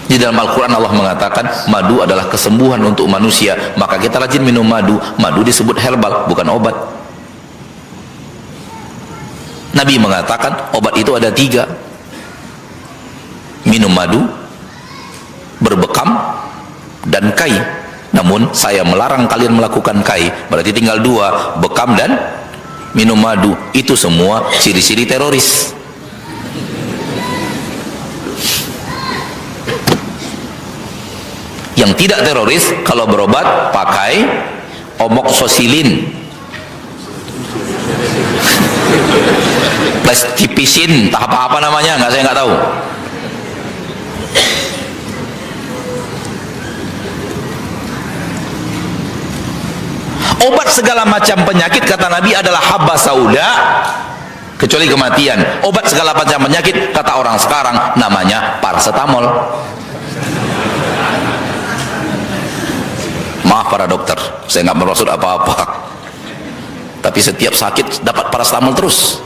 Di dalam Al-Quran Allah mengatakan madu adalah kesembuhan untuk manusia, maka kita rajin minum madu. Madu disebut herbal, bukan obat. Nabi mengatakan obat itu ada 3: minum madu, berbekam, dan kai. Namun saya melarang kalian melakukan kai. Berarti tinggal 2, bekam dan minum madu. Itu semua ciri-ciri teroris. Yang tidak teroris kalau berobat pakai omoxicillin, plasticisin, tahap apa namanya, saya nggak tahu. Obat segala macam penyakit kata Nabi adalah habba sauda, kecuali kematian. Obat segala macam penyakit kata orang sekarang namanya paracetamol. Maaf para dokter, saya nggak bermaksud apa-apa, tapi setiap sakit dapat paracetamol terus.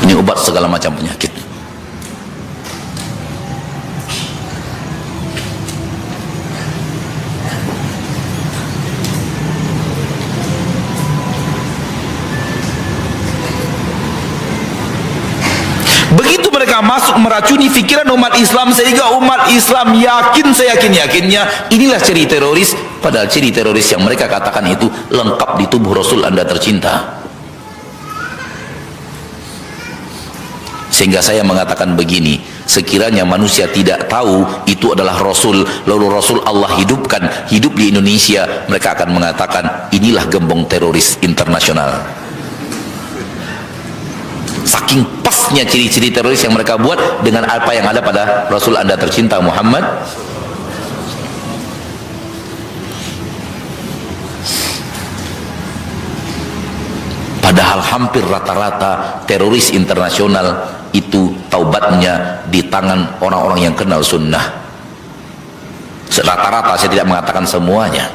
Ini obat segala macam penyakit. Begitu mereka masuk meracuni fikiran umat Islam sehingga umat Islam yakin, seyakin-yakinnya inilah ciri teroris, padahal ciri teroris yang mereka katakan itu lengkap di tubuh Rasul Anda tercinta. Sehingga saya mengatakan begini, sekiranya manusia tidak tahu itu adalah Rasul, lalu Rasul Allah hidupkan, hidup di Indonesia, mereka akan mengatakan inilah gembong teroris internasional. Saking pasnya ciri-ciri teroris yang mereka buat dengan apa yang ada pada Rasul Anda tercinta Muhammad. Padahal hampir rata-rata teroris internasional itu taubatnya di tangan orang-orang yang kenal sunnah. Rata-rata, saya tidak mengatakan semuanya.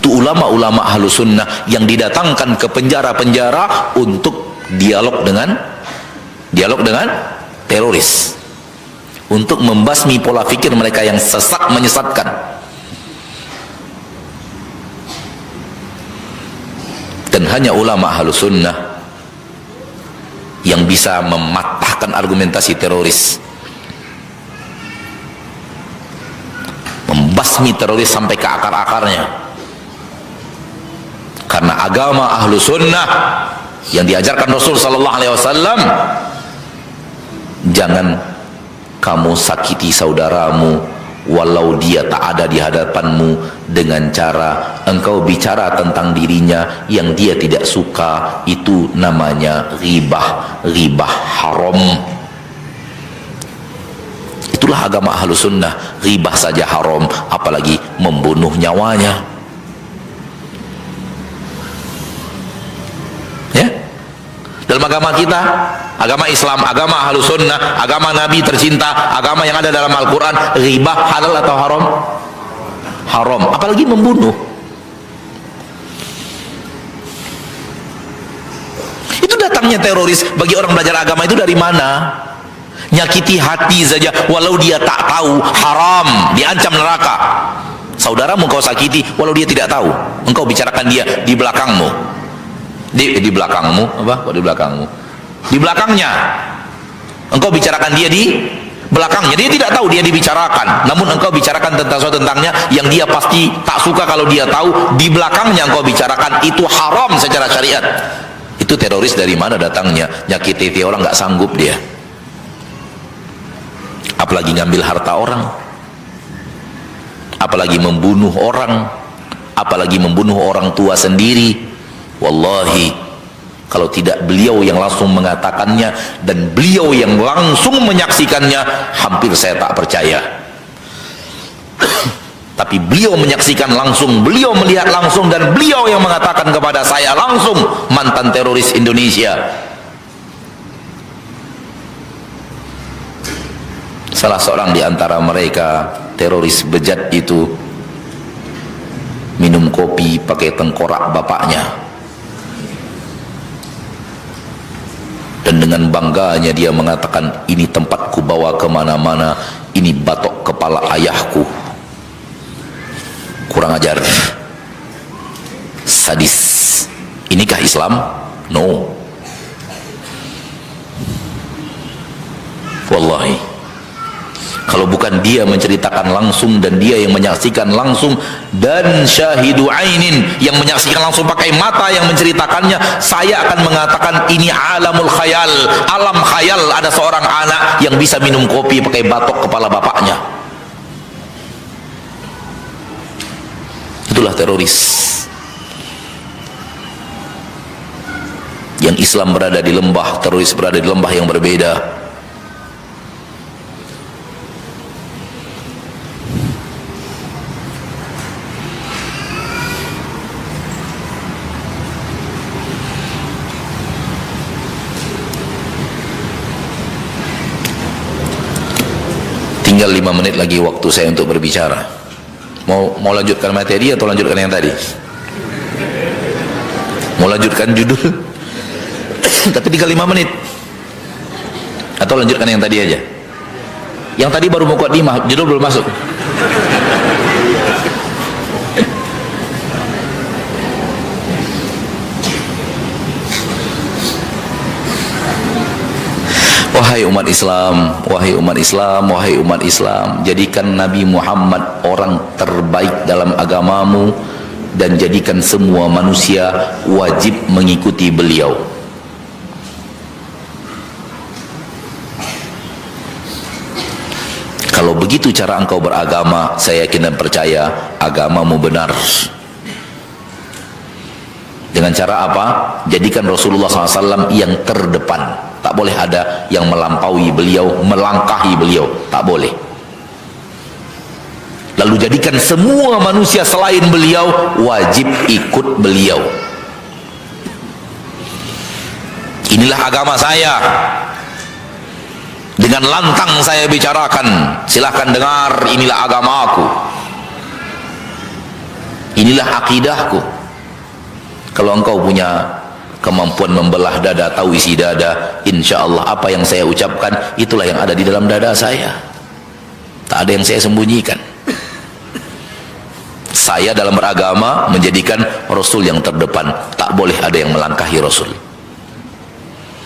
Itu ulama-ulama Ahlus Sunnah yang didatangkan ke penjara-penjara untuk dialog dengan teroris, untuk membasmi pola pikir mereka yang sesat menyesatkan. Dan hanya ulama Ahlus Sunnah yang bisa mematahkan argumentasi teroris, membasmi teroris sampai ke akar-akarnya. Karena agama Ahlus Sunnah yang diajarkan Rasul sallallahu alaihi wasallam, jangan kamu sakiti saudaramu walau dia tak ada di hadapanmu dengan cara engkau bicara tentang dirinya yang dia tidak suka. Itu namanya ghibah, ghibah haram. Itulah agama Ahlus Sunnah. Ghibah saja haram, apalagi membunuh nyawanya. Ya, dalam agama kita, agama Islam, agama Ahlus Sunnah, agama Nabi tercinta, agama yang ada dalam Al-Quran, ghibah halal atau haram? Haram, apalagi membunuh. Itu datangnya teroris bagi orang belajar agama itu dari mana? Nyakiti hati saja walau dia tak tahu, haram, diancam neraka. Saudaramu kau sakiti walau dia tidak tahu, engkau bicarakan dia di belakangmu. Di belakangmu, apa? Kok di belakangmu? Di belakangnya. Engkau bicarakan dia di belakangnya. Dia tidak tahu dia dibicarakan, namun engkau bicarakan tentang sesuatu tentangnya yang dia pasti tak suka kalau dia tahu. Di belakangnya engkau bicarakan, itu haram secara syariat. Itu teroris dari mana datangnya? Nyakiti orang nggak sanggup dia. Apalagi ngambil harta orang, apalagi membunuh orang, apalagi membunuh orang tua sendiri. Wallahi, kalau tidak beliau yang langsung mengatakannya dan beliau yang langsung menyaksikannya, hampir saya tak percaya. Tapi beliau menyaksikan langsung, beliau melihat langsung, dan beliau yang mengatakan kepada saya langsung, mantan teroris Indonesia. Salah seorang di antara mereka, teroris bejat itu, minum kopi pakai tengkorak bapaknya. Dan dengan bangganya dia mengatakan, ini tempatku bawa kemana-mana, ini batok kepala ayahku. Kurang ajar, sadis. Inikah Islam? No. Wallahi, kalau bukan dia menceritakan langsung dan dia yang menyaksikan langsung, dan syahidu ainin yang menyaksikan langsung pakai mata yang menceritakannya, saya akan mengatakan ini alamul khayal, alam khayal. Ada seorang anak yang bisa minum kopi pakai batok kepala bapaknya. Itulah teroris. Yang Islam berada di lembah, teroris berada di lembah yang berbeda. Tinggal 5 menit lagi waktu saya untuk berbicara. Mau lanjutkan materi atau lanjutkan yang tadi? Mau lanjutkan judul? Tapi tinggal 5 menit. Atau lanjutkan yang tadi aja? Yang tadi baru muqaddimah, judul belum masuk. Wahai umat Islam, wahai umat Islam, wahai umat Islam, jadikan Nabi Muhammad orang terbaik dalam agamamu, dan jadikan semua manusia wajib mengikuti beliau. Kalau begitu cara engkau beragama, saya yakin dan percaya agamamu benar. Dengan cara apa? Jadikan Rasulullah SAW yang terdepan. Tak boleh ada yang melampaui beliau, melangkahi beliau. Tak boleh. Lalu jadikan semua manusia selain beliau wajib ikut beliau. Inilah agama saya. Dengan lantang saya bicarakan. Silahkan dengar, inilah agamaku. Inilah akidahku. Kalau engkau punya kemampuan membelah dada, tahu isi dada, insya Allah apa yang saya ucapkan itulah yang ada di dalam dada saya. Tak ada yang saya sembunyikan. Saya dalam beragama menjadikan Rasul yang terdepan. Tak boleh ada yang melangkahi Rasul.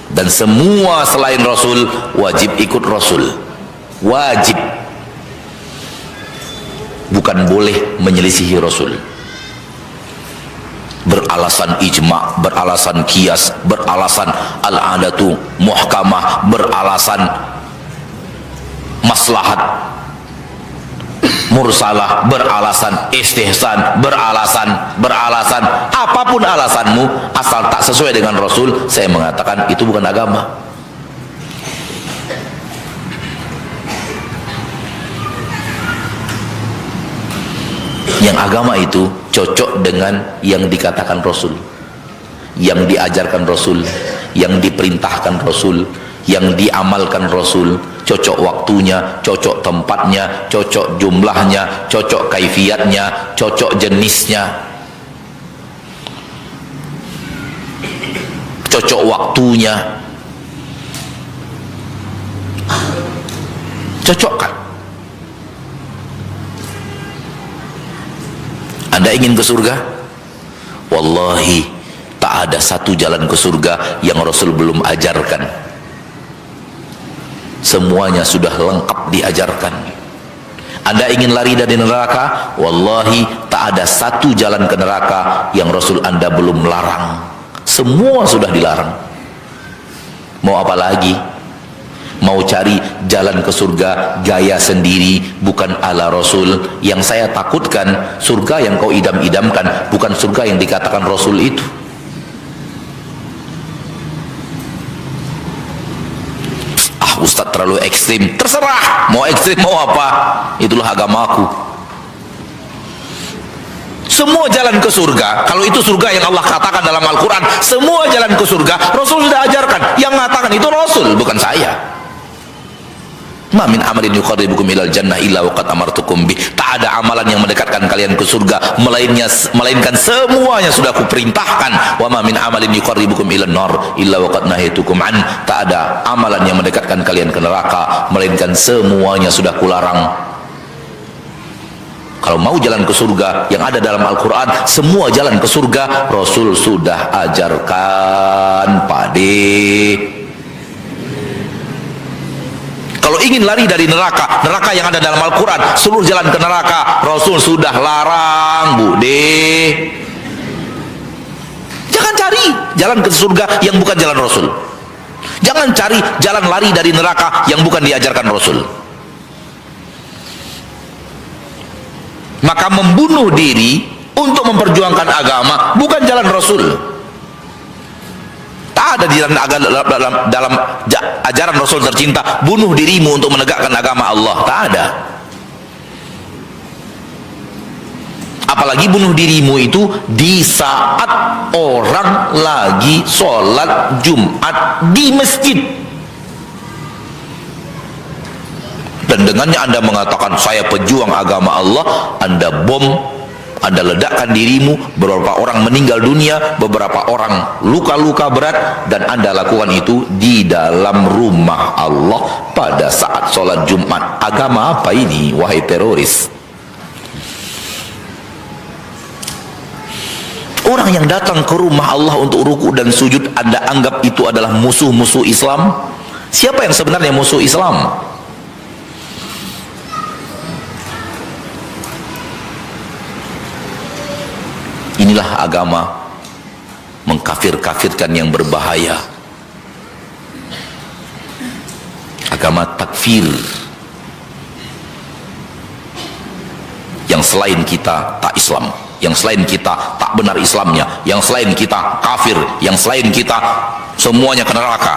Dan semua selain Rasul wajib ikut Rasul. Wajib. Bukan boleh menyelisihi Rasul. Beralasan ijma', beralasan qiyas, beralasan al-adatu muhkamah, beralasan maslahat mursalah, beralasan istihsan, beralasan apapun alasanmu, asal tak sesuai dengan Rasul, saya mengatakan itu bukan agama. Yang agama itu cocok dengan yang dikatakan Rasul, yang diajarkan Rasul, yang diperintahkan Rasul, yang diamalkan Rasul. Cocok waktunya, cocok tempatnya, cocok jumlahnya, cocok kaifiatnya, cocok jenisnya, cocok waktunya, cocokkan. Anda ingin ke surga? Wallahi tak ada satu jalan ke surga yang Rasul belum ajarkan. Semuanya sudah lengkap diajarkan. Anda ingin lari dari neraka? Wallahi tak ada satu jalan ke neraka yang Rasul Anda belum larang. Semua sudah dilarang. Mau apa lagi? Mau cari jalan ke surga gaya sendiri, bukan ala Rasul. Yang saya takutkan, surga yang kau idam-idamkan bukan surga yang dikatakan Rasul itu. Ustadz terlalu ekstrim. Terserah mau ekstrim mau apa, itulah agamaku. Semua jalan ke surga, kalau itu surga yang Allah katakan dalam Al-Quran, semua jalan ke surga Rasul sudah ajarkan. Yang mengatakan itu Rasul, bukan saya. Ma min amalin yuqarribukum ilal jannah illa waqad amartukum bih. Tak ada amalan yang mendekatkan kalian ke surga melainkan semuanya sudah kuperintahkan. Wa ma min amalin yuqarribukum ilan nar illa waqad nahitukum an. Tak ada amalan yang mendekatkan kalian ke neraka melainkan semuanya sudah kularang. Kalau mau jalan ke surga yang ada dalam Al-Quran, semua jalan ke surga Rasul sudah ajarkan, Pakde. Kalau ingin lari dari neraka, neraka yang ada dalam Al-Quran, seluruh jalan ke neraka Rasul sudah larang, Bude. Jangan cari jalan ke surga yang bukan jalan Rasul. Jangan cari jalan lari dari neraka yang bukan diajarkan Rasul. Maka membunuh diri untuk memperjuangkan agama bukan jalan Rasul. Tak ada di dalam ajaran Rasul tercinta bunuh dirimu untuk menegakkan agama Allah. Tak ada. Apalagi bunuh dirimu itu di saat orang lagi sholat Jumat di masjid. Dan dengannya Anda mengatakan saya pejuang agama Allah, Anda bom, Anda ledakkan dirimu, beberapa orang meninggal dunia, beberapa orang luka-luka berat, dan Anda lakukan itu di dalam rumah Allah pada saat sholat Jumat. Agama apa ini, wahai teroris? Orang yang datang ke rumah Allah untuk ruku dan sujud Anda anggap itu adalah musuh-musuh Islam. Siapa yang sebenarnya musuh Islam? Inilah agama mengkafir-kafirkan yang berbahaya. Agama takfir. Yang selain kita tak Islam, yang selain kita tak benar Islamnya, yang selain kita kafir, yang selain kita semuanya ke neraka.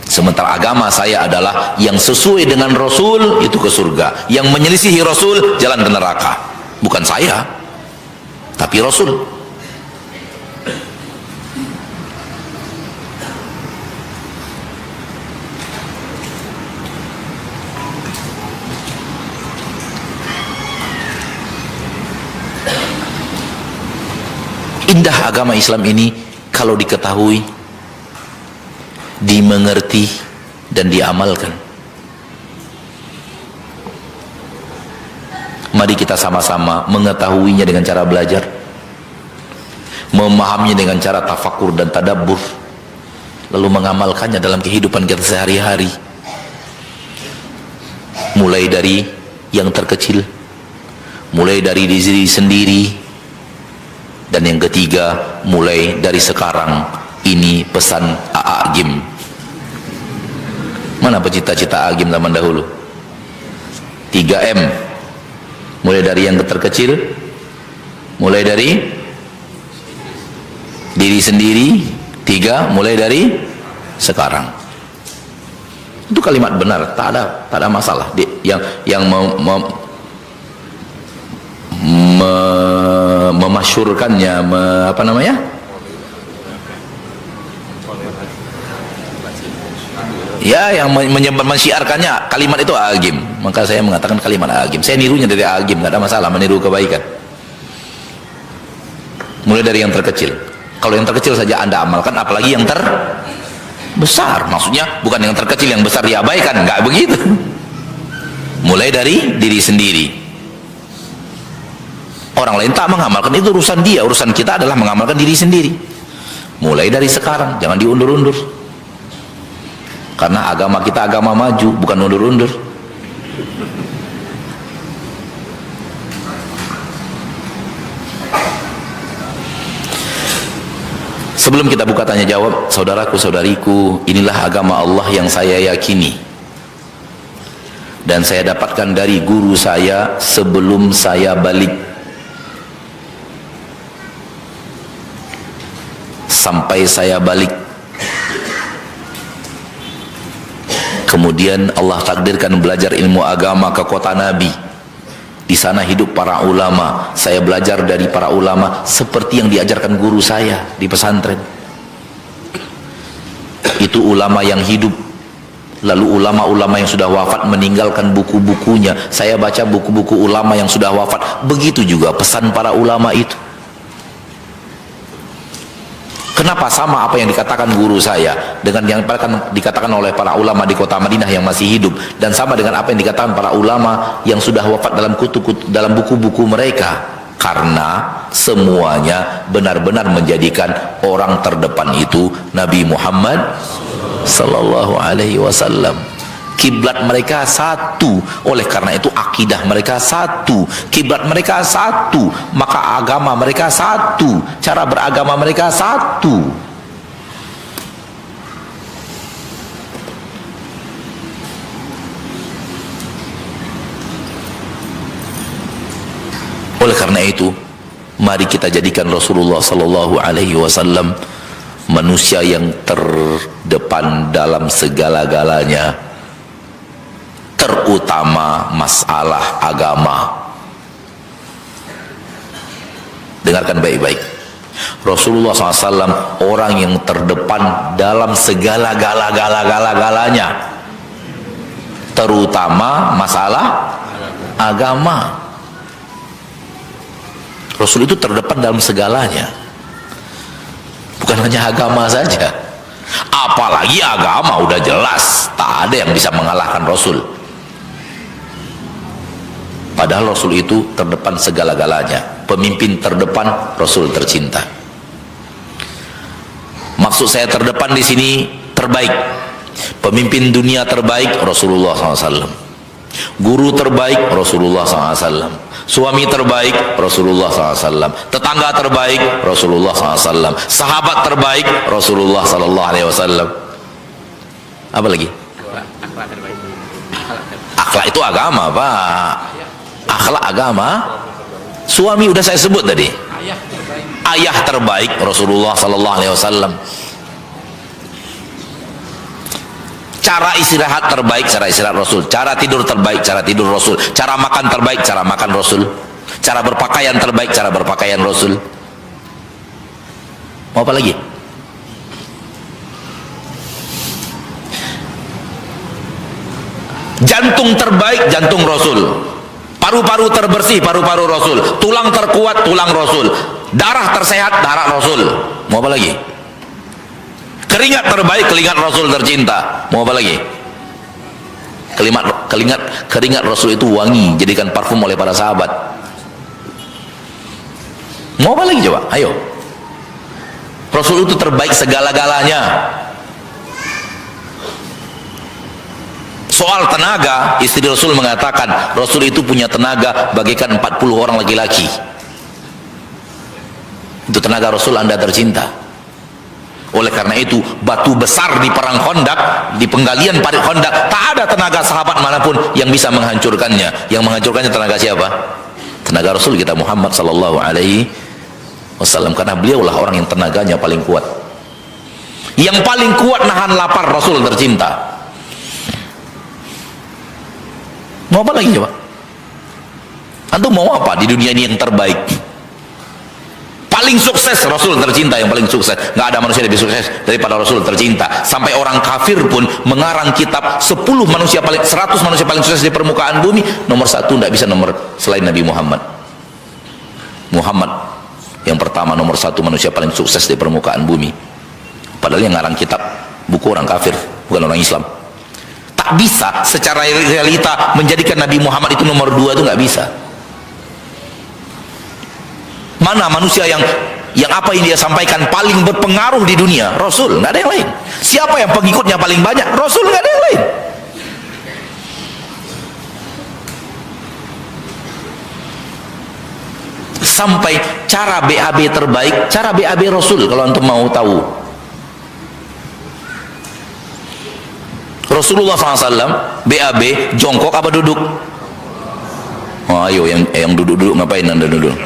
Sementara agama saya adalah yang sesuai dengan Rasul itu ke surga, yang menyelisihi Rasul jalan ke neraka. Bukan saya, tapi Rasul. Indah agama Islam ini kalau diketahui, dimengerti, dan diamalkan. Mari kita sama-sama mengetahuinya dengan cara belajar, memahaminya dengan cara tafakur dan tadabbur, lalu mengamalkannya dalam kehidupan kita sehari-hari. Mulai dari yang terkecil, mulai dari diri sendiri, dan yang ketiga mulai dari sekarang. Ini pesan A'agim. Mana pencipta-cipta A'agim zaman dahulu? 3M. Mulai dari yang terkecil, mulai dari diri sendiri, 3 mulai dari sekarang. Itu kalimat benar, tak ada masalah. Yang memasyurkannya, apa namanya? Ya, yang mensiarkannya kalimat itu A'agim. Maka saya mengatakan kalimat A'agim. Saya nirunya dari A'agim, nggak ada masalah meniru kebaikan. Mulai dari yang terkecil. Kalau yang terkecil saja Anda amalkan, apalagi yang terbesar. Maksudnya bukan yang terkecil, yang besar diabaikan, nggak begitu. Mulai dari diri sendiri. Orang lain tak mengamalkan, itu urusan dia. Urusan kita adalah mengamalkan diri sendiri. Mulai dari sekarang, jangan diundur-undur. Karena agama kita agama maju, bukan undur-undur. Sebelum kita buka tanya jawab, saudaraku saudariku, inilah agama Allah yang saya yakini dan saya dapatkan dari guru saya sebelum saya balik sampai saya balik. Kemudian Allah takdirkan belajar ilmu agama ke kota Nabi. Di sana hidup para ulama. Saya belajar dari para ulama seperti yang diajarkan guru saya di pesantren. Itu ulama yang hidup. Lalu ulama-ulama yang sudah wafat meninggalkan buku-bukunya. Saya baca buku-buku ulama yang sudah wafat. Begitu juga pesan para ulama itu. Kenapa sama apa yang dikatakan guru saya dengan yang dikatakan oleh para ulama di kota Madinah yang masih hidup, dan sama dengan apa yang dikatakan para ulama yang sudah wafat dalam buku-buku mereka? Karena semuanya benar-benar menjadikan orang terdepan itu Nabi Muhammad sallallahu alaihi wasallam. Kiblat mereka satu, oleh karena itu akidah mereka satu, kiblat mereka satu, maka agama mereka satu, cara beragama mereka satu. Oleh karena itu, mari kita jadikan Rasulullah sallallahu alaihi wasallam manusia yang terdepan dalam segala-galanya, terutama masalah agama. Dengarkan baik-baik, Rasulullah SAW orang yang terdepan dalam segala galanya, terutama masalah agama. Rasul itu terdepan dalam segalanya, bukan hanya agama saja. Apalagi agama udah jelas, tak ada yang bisa mengalahkan Rasul. Padahal Rasul itu terdepan segala-galanya, pemimpin terdepan, Rasul tercinta. Maksud saya terdepan di sini terbaik, pemimpin dunia terbaik Rasulullah SAW, guru terbaik Rasulullah SAW, suami terbaik Rasulullah SAW, tetangga terbaik Rasulullah SAW, sahabat terbaik Rasulullah SAW. Apa lagi? Akhlak itu agama, Pak. Akhlak agama. Suami udah saya sebut tadi. Ayah terbaik Rasulullah SAW. Cara istirahat terbaik, cara istirahat Rasul. Cara tidur terbaik, cara tidur Rasul. Cara makan terbaik, cara makan Rasul. Cara berpakaian terbaik, cara berpakaian Rasul. Mau apa lagi? Jantung terbaik, jantung Rasul. Paru-paru terbersih, paru-paru Rasul. Tulang terkuat, tulang Rasul. Darah tersehat, darah Rasul. Mau apa lagi? Keringat terbaik, keringat Rasul tercinta. Mau apa lagi? Keringat Rasul itu wangi, jadikan parfum oleh para sahabat. Mau apa lagi coba? Ayo. Rasul itu terbaik segala-galanya. Soal tenaga, istri Rasul mengatakan Rasul itu punya tenaga bagaikan 40 orang laki-laki. Itu tenaga Rasul, Anda tercinta. Oleh karena itu, batu besar di perang Khandaq, di penggalian parit Khandaq, tak ada tenaga sahabat manapun yang bisa menghancurkannya. Yang menghancurkannya tenaga siapa? Tenaga Rasul kita Muhammad sallallahu alaihi wasallam, karena beliaulah orang yang tenaganya paling kuat. Yang paling kuat nahan lapar Rasul tercinta. Mau apa lagi coba? Antum mau apa di dunia ini yang terbaik? Paling sukses Rasul tercinta, yang paling sukses. Nggak ada manusia lebih sukses daripada Rasul tercinta. Sampai orang kafir pun mengarang kitab 100 manusia paling sukses di permukaan bumi. Nomor 1 nggak bisa nomor selain Nabi Muhammad. Muhammad yang pertama, nomor 1 manusia paling sukses di permukaan bumi. Padahal yang ngarang kitab buku orang kafir, bukan orang Islam. Tak bisa secara realita menjadikan Nabi Muhammad itu nomor 2, itu nggak bisa. Mana manusia yang apa yang dia sampaikan paling berpengaruh di dunia? Rasul, nggak ada yang lain. Siapa yang pengikutnya paling banyak? Rasul, nggak ada yang lain. Sampai cara BAB terbaik, cara BAB Rasul, kalau antum mau tahu. Rasulullah SAW BAB jongkok apa duduk? Oh, ayo yang duduk-duduk ngapain Anda duduk?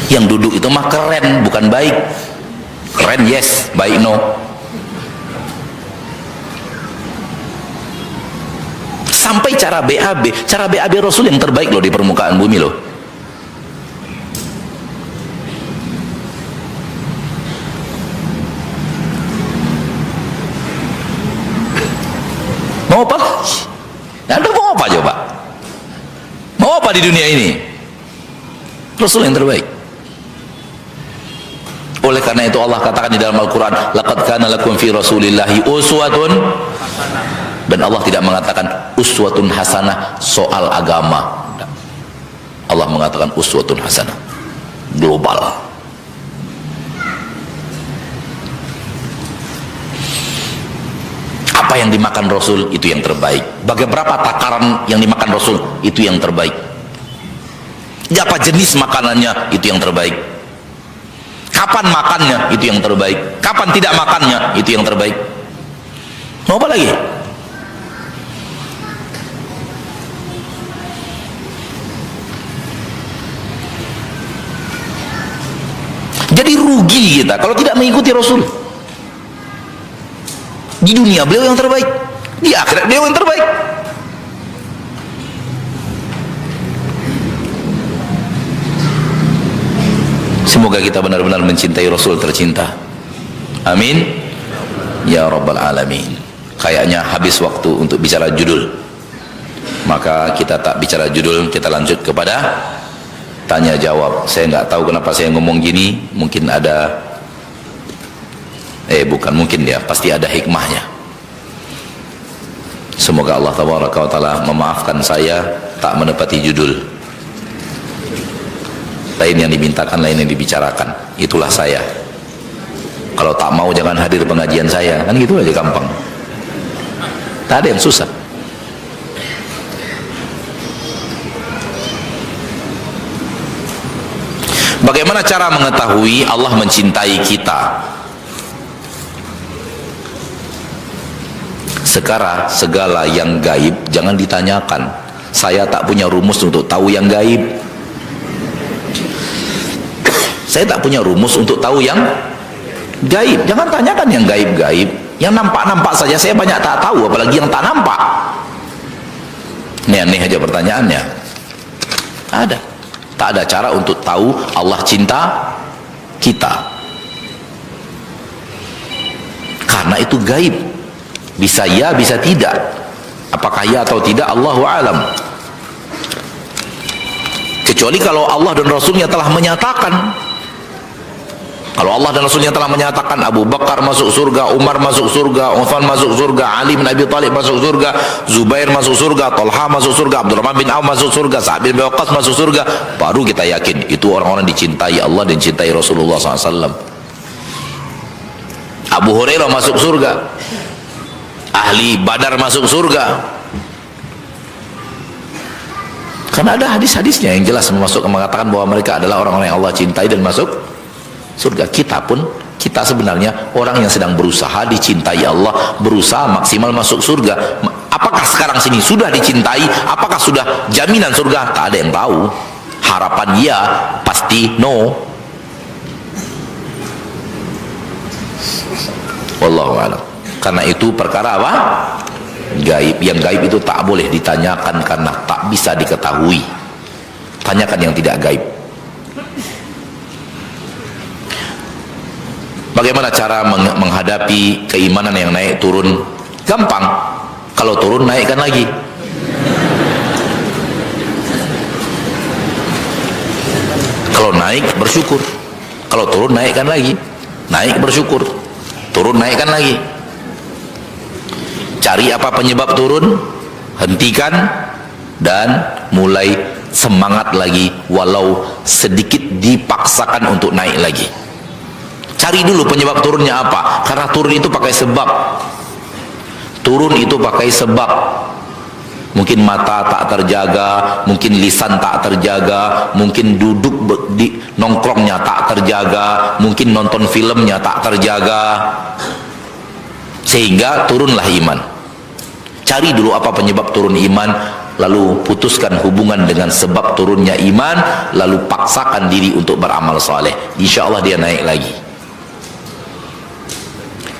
Yang duduk itu mah keren, bukan baik. Keren yes, baik no. Sampai cara BAB Rasul yang terbaik loh di permukaan bumi loh. Mau apa? Anda mau apa coba? Mau apa di dunia ini? Rasul yang terbaik. Oleh karena itu Allah katakan di dalam Al-Quran, laqad kana lakum fi rasulillahi uswatun, dan Allah tidak mengatakan uswatun hasanah soal agama. Allah mengatakan uswatun hasanah global. Apa yang dimakan Rasul itu yang terbaik. Bagaimana takaran yang dimakan Rasul itu yang terbaik. Apa jenis makanannya itu yang terbaik. Kapan makannya itu yang terbaik. Kapan tidak makannya itu yang terbaik. Mau apa lagi? Jadi rugi kita kalau tidak mengikuti Rasul. Di dunia beliau yang terbaik, di akhirat beliau yang terbaik. Semoga kita benar-benar mencintai Rasul tercinta. Amin ya rabbal alamin. Kayaknya habis waktu untuk bicara judul, maka kita tak bicara judul, kita lanjut kepada tanya jawab. Saya nggak tahu kenapa saya ngomong gini, mungkin ada bukan mungkin, ya pasti ada hikmahnya. Semoga Allah tabaraka wa taala memaafkan saya tak menepati judul. Lain yang dimintakan, lain yang dibicarakan. Itulah saya. Kalau tak mau jangan hadir pengajian saya, kan gitu aja gampang. Tak ada yang susah. Bagaimana cara mengetahui Allah mencintai kita? Sekarang segala yang gaib jangan ditanyakan. Saya tak punya rumus untuk tahu yang gaib. Saya tak punya rumus untuk tahu yang gaib. Jangan tanyakan yang gaib-gaib. Yang nampak-nampak saja saya banyak tak tahu, apalagi yang tak nampak. Ini aneh aja pertanyaannya. Ada. Tak ada cara untuk tahu Allah cinta kita. Karena itu gaib. Bisa ya, bisa tidak. Apakah ya atau tidak, Allahu alam. kecuali kalau Allah dan Rasulnya telah menyatakan. Kalau Allah dan Rasulnya telah menyatakan Abu Bakar masuk surga, Umar masuk surga, Uthman masuk surga, Ali bin Abi Thalib masuk surga, Zubair masuk surga, Talha masuk surga, Abdurrahman bin Auf masuk surga, Sa'ad bin Waqqas masuk surga, baru kita yakin itu orang-orang dicintai Allah dan dicintai Rasulullah SAW. Abu Hurairah masuk surga, ahli Badar masuk surga, karena ada hadis-hadisnya yang jelas mengatakan bahwa mereka adalah orang-orang yang Allah cintai dan masuk surga. Kita sebenarnya orang yang sedang berusaha dicintai Allah, berusaha maksimal masuk surga. Apakah sekarang sini sudah dicintai? Apakah sudah jaminan surga? Tak ada yang tahu. Harapan ya, pasti no. Wallahu a'lam. Karena itu perkara apa? Gaib. Yang gaib itu tak boleh ditanyakan karena tak bisa diketahui. Tanyakan yang tidak gaib. Bagaimana cara menghadapi keimanan yang naik turun? Gampang. Kalau turun, naikkan lagi. Kalau naik, bersyukur. Kalau turun, naikkan lagi. Naik, bersyukur. Turun, naikkan lagi. Cari apa penyebab turun, hentikan, dan mulai semangat lagi, walau sedikit dipaksakan untuk naik lagi. Cari dulu penyebab turunnya apa, karena turun itu pakai sebab. Turun itu pakai sebab. Mungkin mata tak terjaga, mungkin lisan tak terjaga, mungkin duduk di nongkrongnya tak terjaga, mungkin nonton filmnya tak terjaga, sehingga turunlah iman. Cari dulu apa penyebab turun iman, lalu putuskan hubungan dengan sebab turunnya iman, lalu paksakan diri untuk beramal saleh. Insya Allah dia naik lagi.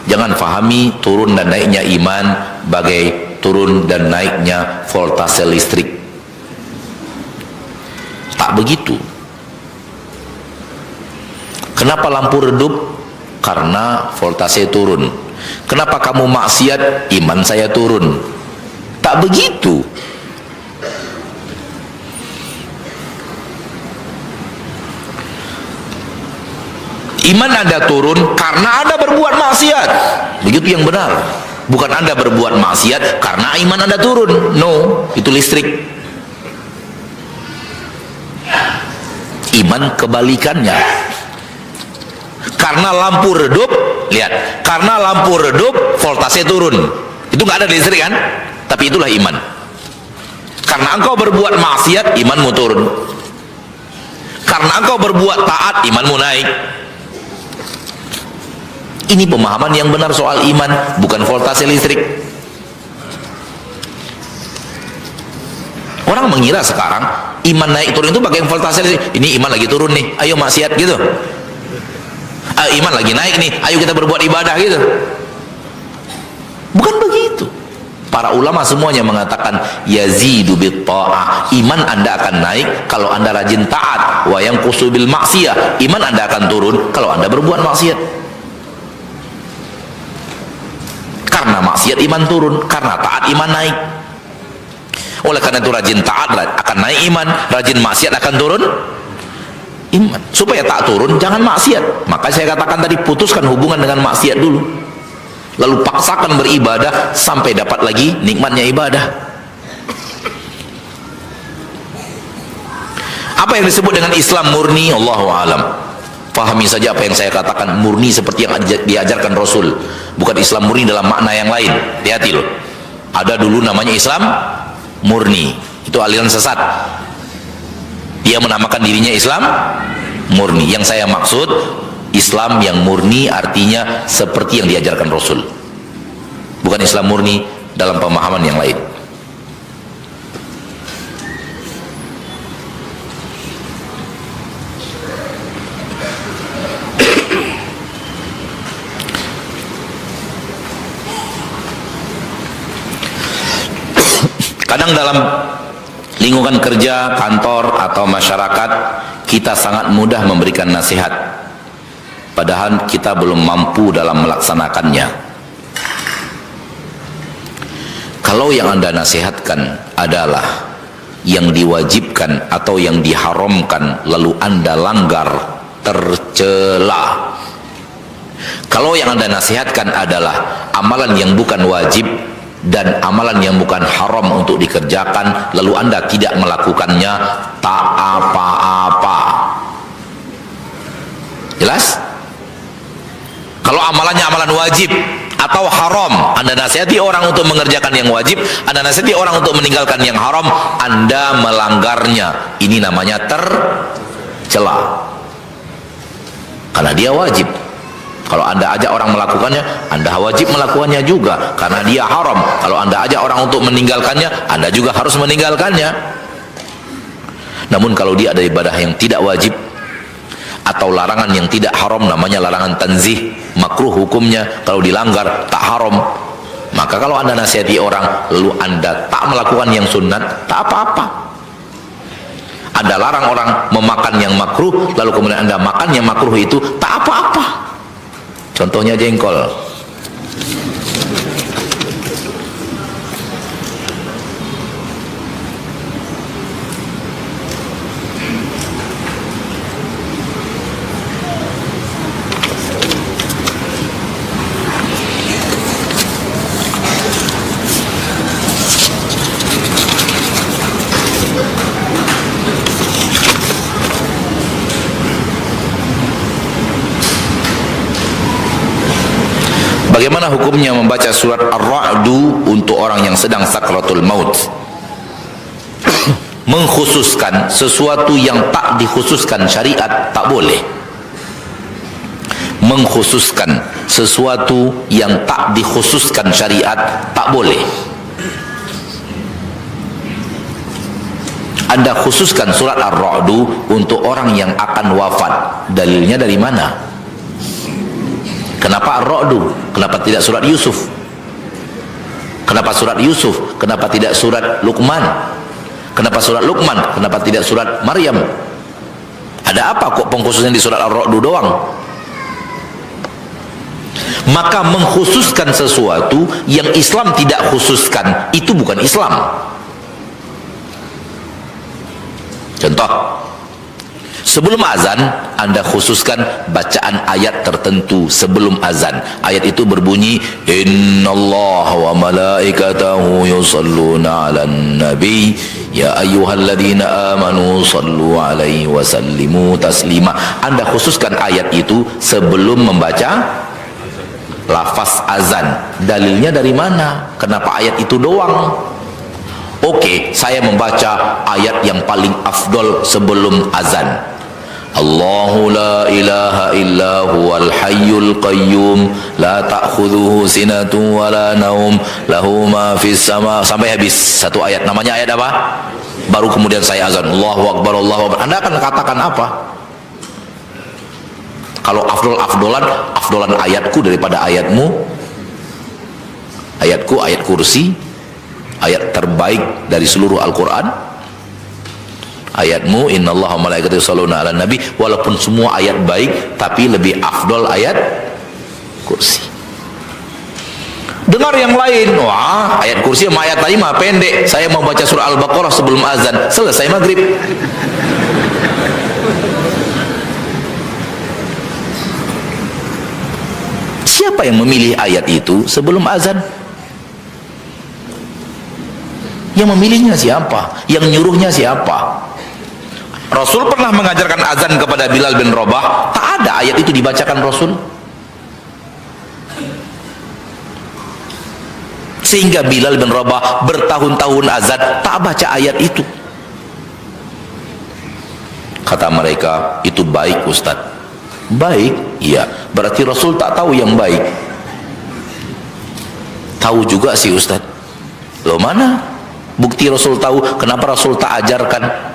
Jangan fahami turun dan naiknya iman bagai turun dan naiknya voltase listrik. Tak begitu. Kenapa lampu redup? Karena voltase turun. Kenapa kamu maksiat? Iman saya turun. Tak begitu. Iman Anda turun karena Anda berbuat maksiat. Begitu yang benar. Bukan Anda berbuat maksiat karena iman Anda turun. No, itu listrik. Iman kebalikannya. Karena lampu redup, lihat, karena lampu redup voltase turun. Itu nggak ada listrik kan? Tapi itulah iman. Karena engkau berbuat maksiat, imanmu turun. Karena engkau berbuat taat, imanmu naik. Ini pemahaman yang benar soal iman, bukan voltase listrik. Orang mengira sekarang iman naik turun itu pakai voltase listrik. Ini iman lagi turun nih, ayo maksiat gitu. Iman lagi naik nih, ayo kita berbuat ibadah gitu. Bukan begitu. Para ulama semuanya mengatakan yazidu bit ta'ah. Iman Anda akan naik kalau Anda rajin taat. Wa yanqusu bil maksiyah. Iman Anda akan turun kalau Anda berbuat maksiat. Karena maksiat iman turun, karena taat iman naik. Oleh karena itu rajin taat akan naik iman, rajin maksiat akan turun iman. Supaya tak turun, jangan maksiat. Maka saya katakan tadi, putuskan hubungan dengan maksiat dulu, lalu paksakan beribadah sampai dapat lagi nikmatnya ibadah. Apa yang disebut dengan Islam murni? Allahu a'lam. Pahami saja apa yang saya katakan, murni seperti yang diajarkan Rasul, bukan Islam murni dalam makna yang lain. Hati-hati loh. Ada dulu namanya Islam murni, itu aliran sesat. Dia menamakan dirinya Islam murni. Yang saya maksud Islam yang murni artinya seperti yang diajarkan Rasul, bukan Islam murni dalam pemahaman yang lain. Kadang dalam lingkungan kerja, kantor, atau masyarakat, kita sangat mudah memberikan nasihat, padahal kita belum mampu dalam melaksanakannya. Kalau yang Anda nasihatkan adalah yang diwajibkan diwajibkan atau yang diharamkan lalu Anda langgar, tercela. Kalau yang Anda nasihatkan adalah amalan yang bukan wajib dan amalan yang bukan haram untuk dikerjakan, lalu Anda tidak melakukannya, tak apa-apa. Jelas? Kalau amalannya amalan wajib atau haram, Anda nasihati orang untuk mengerjakan yang wajib, Anda nasihati orang untuk meninggalkan yang haram, Anda melanggarnya. Ini namanya tercela. Karena dia wajib. Kalau Anda ajak orang melakukannya, Anda wajib melakukannya juga karena dia haram. Kalau Anda ajak orang untuk meninggalkannya, Anda juga harus meninggalkannya. Namun kalau dia ada ibadah yang tidak wajib atau larangan yang tidak haram, namanya larangan tanzih, makruh hukumnya, kalau dilanggar tak haram. Maka kalau Anda nasihati orang lalu Anda tak melakukan yang sunat, tak apa-apa. Anda larang orang memakan yang makruh lalu kemudian Anda makan yang makruh itu, tak apa-apa. Contohnya jengkol. Bagaimana hukumnya membaca surat Ar-Ra'du untuk orang yang sedang sakratul maut? Mengkhususkan sesuatu yang tak dikhususkan syariat tak boleh. Mengkhususkan sesuatu yang tak dikhususkan syariat tak boleh. Anda khususkan surat Ar-Ra'du untuk orang yang akan wafat. Dalilnya dari mana? Kenapa Ar-Ra'du? Kenapa tidak surat Yusuf? Kenapa surat Yusuf? Kenapa tidak surat Luqman? Kenapa surat Luqman? Kenapa tidak surat Maryam? Ada apa kok pengkhususan di surat Ar-Ra'du doang? Maka mengkhususkan sesuatu yang Islam tidak khususkan, itu bukan Islam. Contoh, sebelum azan Anda khususkan bacaan ayat tertentu sebelum azan. Ayat itu berbunyi, innallaha wa malaikatahu yusalluna 'alan nabi ya ayyuhalladzina amanu sallu 'alaihi wa sallimu taslima. Anda khususkan ayat itu sebelum membaca lafaz azan. Dalilnya dari mana? Kenapa ayat itu doang? Oke, saya membaca ayat yang paling afdol sebelum azan. Allahu la ilaha illa huwal hayyul qayyum la ta'khudhuhu sinatun wa la naum lahu ma fis sama, sampai habis satu ayat. Namanya ayat apa? Baru kemudian saya azan, Allahu akbar, Allahu akbar. Anda akan katakan apa? Kalau afdolan ayatku daripada ayatmu. Ayatku ayat kursi, ayat terbaik dari seluruh Al-Quran. Ayatmu innallaha wa malaikatahu yusholluna 'alan nabi, walaupun semua ayat baik tapi lebih afdol ayat kursi. Dengar yang lain, wah ayat kursi sama ayat tadi mah pendek, saya mau baca surah Al-Baqarah sebelum azan, selesai maghrib. Siapa yang memilih ayat itu sebelum azan? Yang memilihnya siapa? Yang nyuruhnya siapa? Rasul pernah mengajarkan azan kepada Bilal bin Rabah? Tak ada ayat itu dibacakan Rasul. Sehingga Bilal bin Rabah bertahun-tahun azan tak baca ayat itu. Kata mereka, itu baik Ustaz. Baik? Iya. Berarti Rasul tak tahu yang baik. Tahu juga sih Ustaz. Loh mana bukti Rasul tahu? Kenapa Rasul tak ajarkan?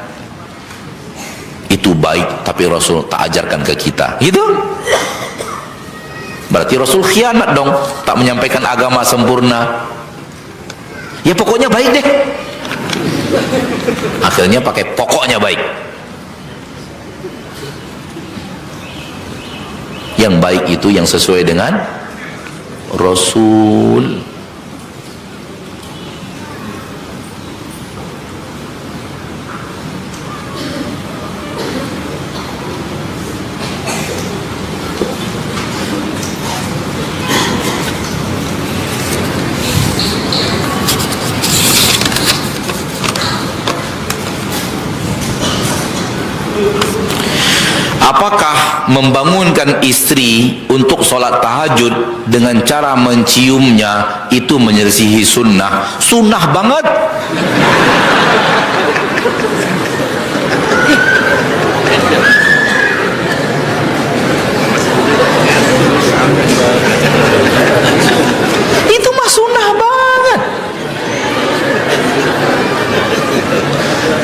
Itu baik tapi Rasul tak ajarkan ke kita, gitu. Berarti Rasul khianat dong, tak menyampaikan agama sempurna. Ya pokoknya baik deh. Akhirnya pakai pokoknya baik. Yang baik itu yang sesuai dengan Rasul. membangunkan istri untuk sholat tahajud dengan cara menciumnya itu menyelisihi sunnah. Sunnah banget. Itu mah sunnah banget.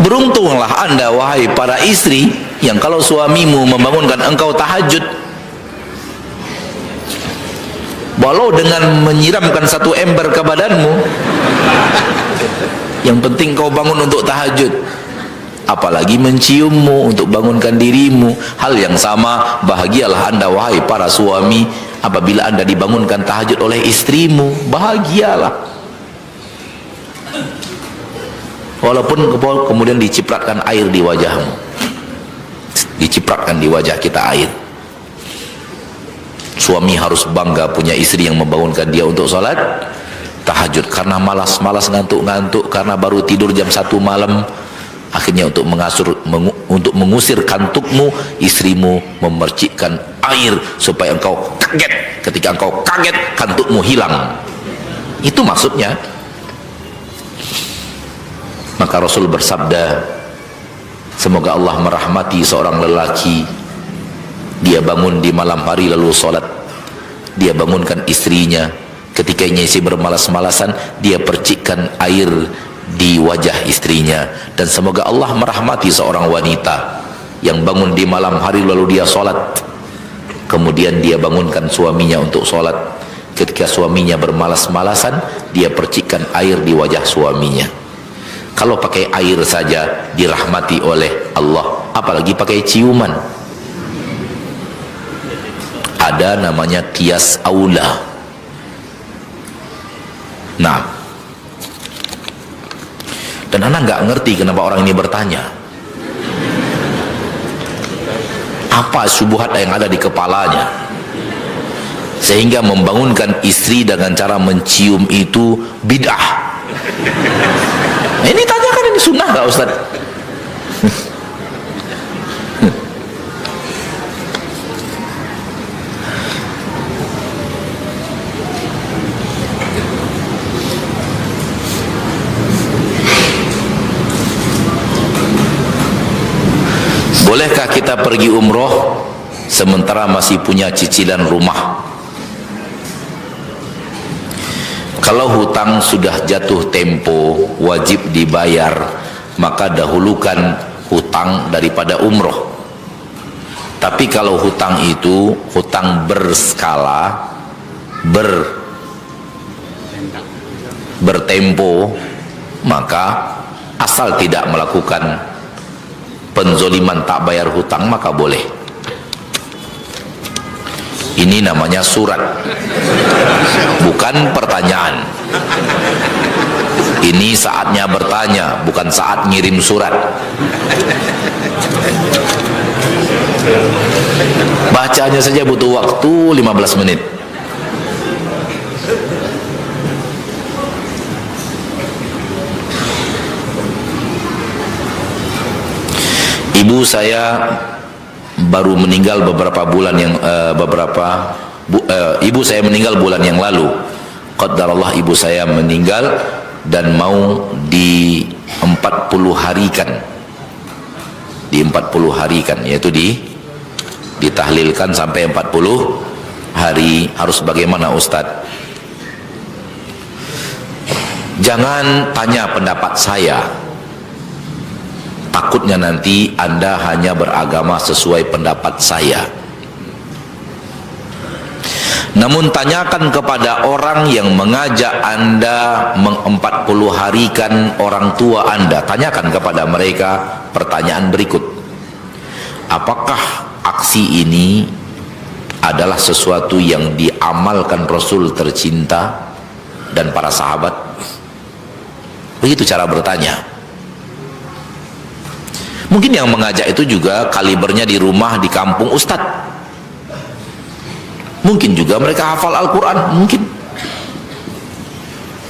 Beruntunglah anda wahai para istri yang kalau suamimu membangunkan engkau tahajud, walau dengan menyiramkan satu ember ke badanmu, yang penting kau bangun untuk tahajud, apalagi menciummu untuk bangunkan dirimu. Hal yang sama, bahagialah anda wahai para suami apabila anda dibangunkan tahajud oleh istrimu. Bahagialah, walaupun kemudian dicipratkan air di wajahmu, dicipratkan di wajah kita air. Suami harus bangga punya istri yang membangunkan dia untuk sholat tahajud, karena malas ngantuk-ngantuk, karena baru tidur jam 1 malam. Akhirnya untuk mengusir kantukmu, istrimu memercikkan air supaya engkau kaget. Ketika engkau kaget, kantukmu hilang. Itu maksudnya. Maka Rasul bersabda, semoga Allah merahmati seorang lelaki, dia bangun di malam hari lalu sholat, dia bangunkan istrinya, ketika isi bermalas-malasan dia percikkan air di wajah istrinya. Dan semoga Allah merahmati seorang wanita yang bangun di malam hari lalu dia sholat, kemudian dia bangunkan suaminya untuk sholat, ketika suaminya bermalas-malasan dia percikkan air di wajah suaminya. Kalau pakai air saja dirahmati oleh Allah, apalagi pakai ciuman. Ada namanya qiyas aula. Nah, dan anak nggak ngerti kenapa orang ini bertanya. Apa syubhat yang ada di kepalanya sehingga membangunkan istri dengan cara mencium itu bid'ah? Nah, ini tanyakan, ini sunnah nggak Ustaz? Bolehkah kita pergi umroh sementara masih punya cicilan rumah? Kalau hutang sudah jatuh tempo wajib dibayar, maka dahulukan hutang daripada umroh. Tapi kalau hutang itu hutang berskala, bertempo, maka asal tidak melakukan penzoliman tak bayar hutang maka boleh. Ini namanya surat, bukan pertanyaan. Ini saatnya bertanya, bukan saat ngirim surat. Bacanya saja butuh waktu 15 menit. Ibu saya baru meninggal beberapa bulan yang ibu saya meninggal bulan yang lalu. Qadarullah ibu saya meninggal dan mau di 40 harikan. Di 40 harikan, yaitu ditahlilkan sampai 40 hari. Harus bagaimana Ustadz? Jangan tanya pendapat saya. Takutnya nanti Anda hanya beragama sesuai pendapat saya. Namun tanyakan kepada orang yang mengajak Anda meng-40 harikan orang tua Anda. Tanyakan kepada mereka pertanyaan berikut. Apakah aksi ini adalah sesuatu yang diamalkan Rasul tercinta dan para sahabat? Begitu cara bertanya. Mungkin yang mengajak itu juga kalibernya di rumah, di kampung Ustadz. Mungkin juga mereka hafal Al-Quran,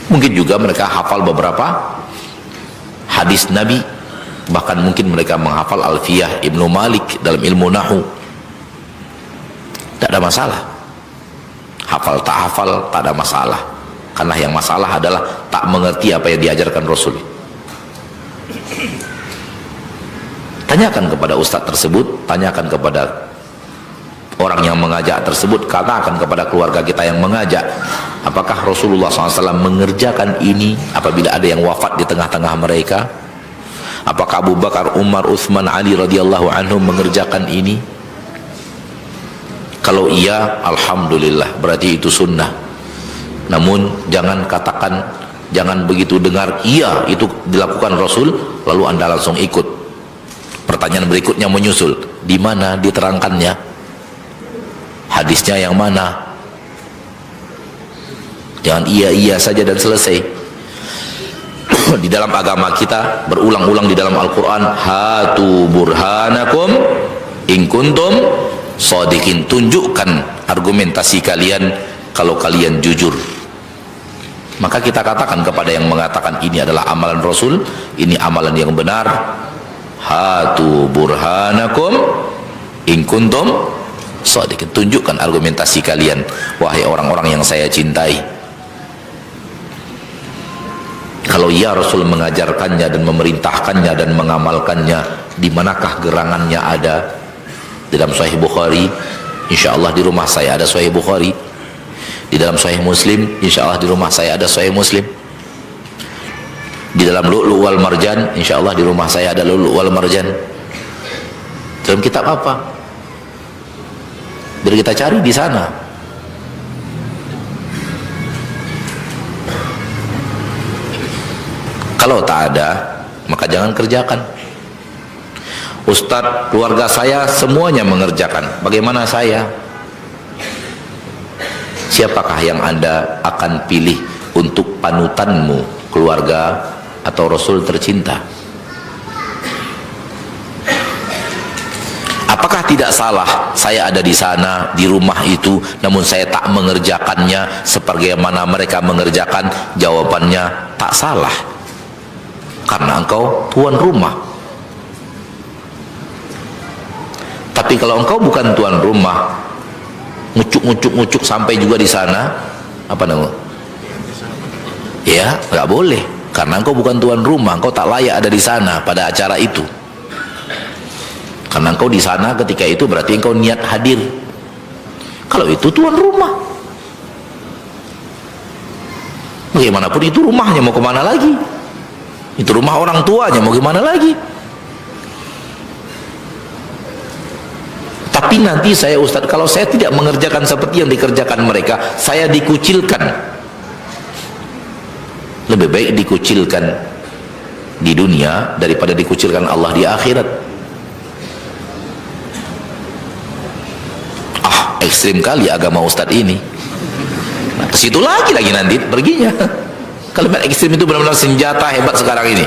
mungkin juga mereka hafal beberapa hadis Nabi, bahkan mungkin mereka menghafal Alfiyah Ibnu Malik dalam ilmu Nahu. Tidak ada masalah. Hafal tak hafal, tak ada masalah. Karena yang masalah adalah tak mengerti apa yang diajarkan Rasul. Tanyakan kepada ustadz tersebut, tanyakan kepada orang yang mengajak tersebut, katakan kepada keluarga kita yang mengajak, apakah Rasulullah SAW mengerjakan ini apabila ada yang wafat di tengah-tengah mereka? Apakah Abu Bakar, Umar, Uthman, Ali radhiyallahu anhum mengerjakan ini? Kalau iya, alhamdulillah, berarti itu sunnah. Namun jangan katakan, jangan begitu dengar iya itu dilakukan Rasul lalu Anda langsung ikut. Pertanyaan berikutnya menyusul, di mana diterangkannya? Hadisnya yang mana? Jangan iya saja dan selesai. Di dalam agama kita berulang-ulang di dalam Al-Quran, hatu burhanakum in kuntum shadiqin, tunjukkan argumentasi kalian kalau kalian jujur. Maka kita katakan kepada yang mengatakan ini adalah amalan Rasul, ini amalan yang benar, hatu burhanakum in kuntum shadiqin, tunjukkan argumentasi kalian wahai orang-orang yang saya cintai. Kalau ya Rasul mengajarkannya dan memerintahkannya dan mengamalkannya, di manakah gerangannya ada? Di dalam Sahih Bukhari, insya Allah di rumah saya ada Sahih Bukhari. Di dalam Sahih Muslim, insya Allah di rumah saya ada Sahih Muslim. Di dalam Lu'lu' wal Marjan, insya Allah di rumah saya ada Lu'lu' wal Marjan. Dalam kitab apa? Biar kita cari di sana. Kalau tak ada, maka jangan kerjakan. Ustadz, keluarga saya semuanya mengerjakan. Bagaimana saya? Siapakah yang Anda akan pilih untuk panutanmu, keluarga atau Rasul tercinta? Apakah tidak salah saya ada di sana, di rumah itu, namun saya tak mengerjakannya sebagaimana mereka mengerjakan? Jawabannya tak salah. Karena engkau tuan rumah. Tapi kalau engkau bukan tuan rumah, ngucuk sampai juga di sana, apa namanya? Ya, nggak boleh. Karena engkau bukan tuan rumah, engkau tak layak ada di sana pada acara itu. Karena engkau di sana ketika itu berarti engkau niat hadir. Kalau itu tuan rumah, bagaimanapun itu rumahnya, mau kemana lagi? Itu rumah orang tuanya, mau gimana lagi? Tapi nanti saya Ustadz, kalau saya tidak mengerjakan seperti yang dikerjakan mereka, saya dikucilkan. Lebih baik dikucilkan di dunia daripada dikucilkan Allah di akhirat. Ekstrim kali agama Ustadz ini. Nah, ke situ lagi nanti perginya. Kalimat ekstrim itu benar-benar senjata hebat sekarang ini.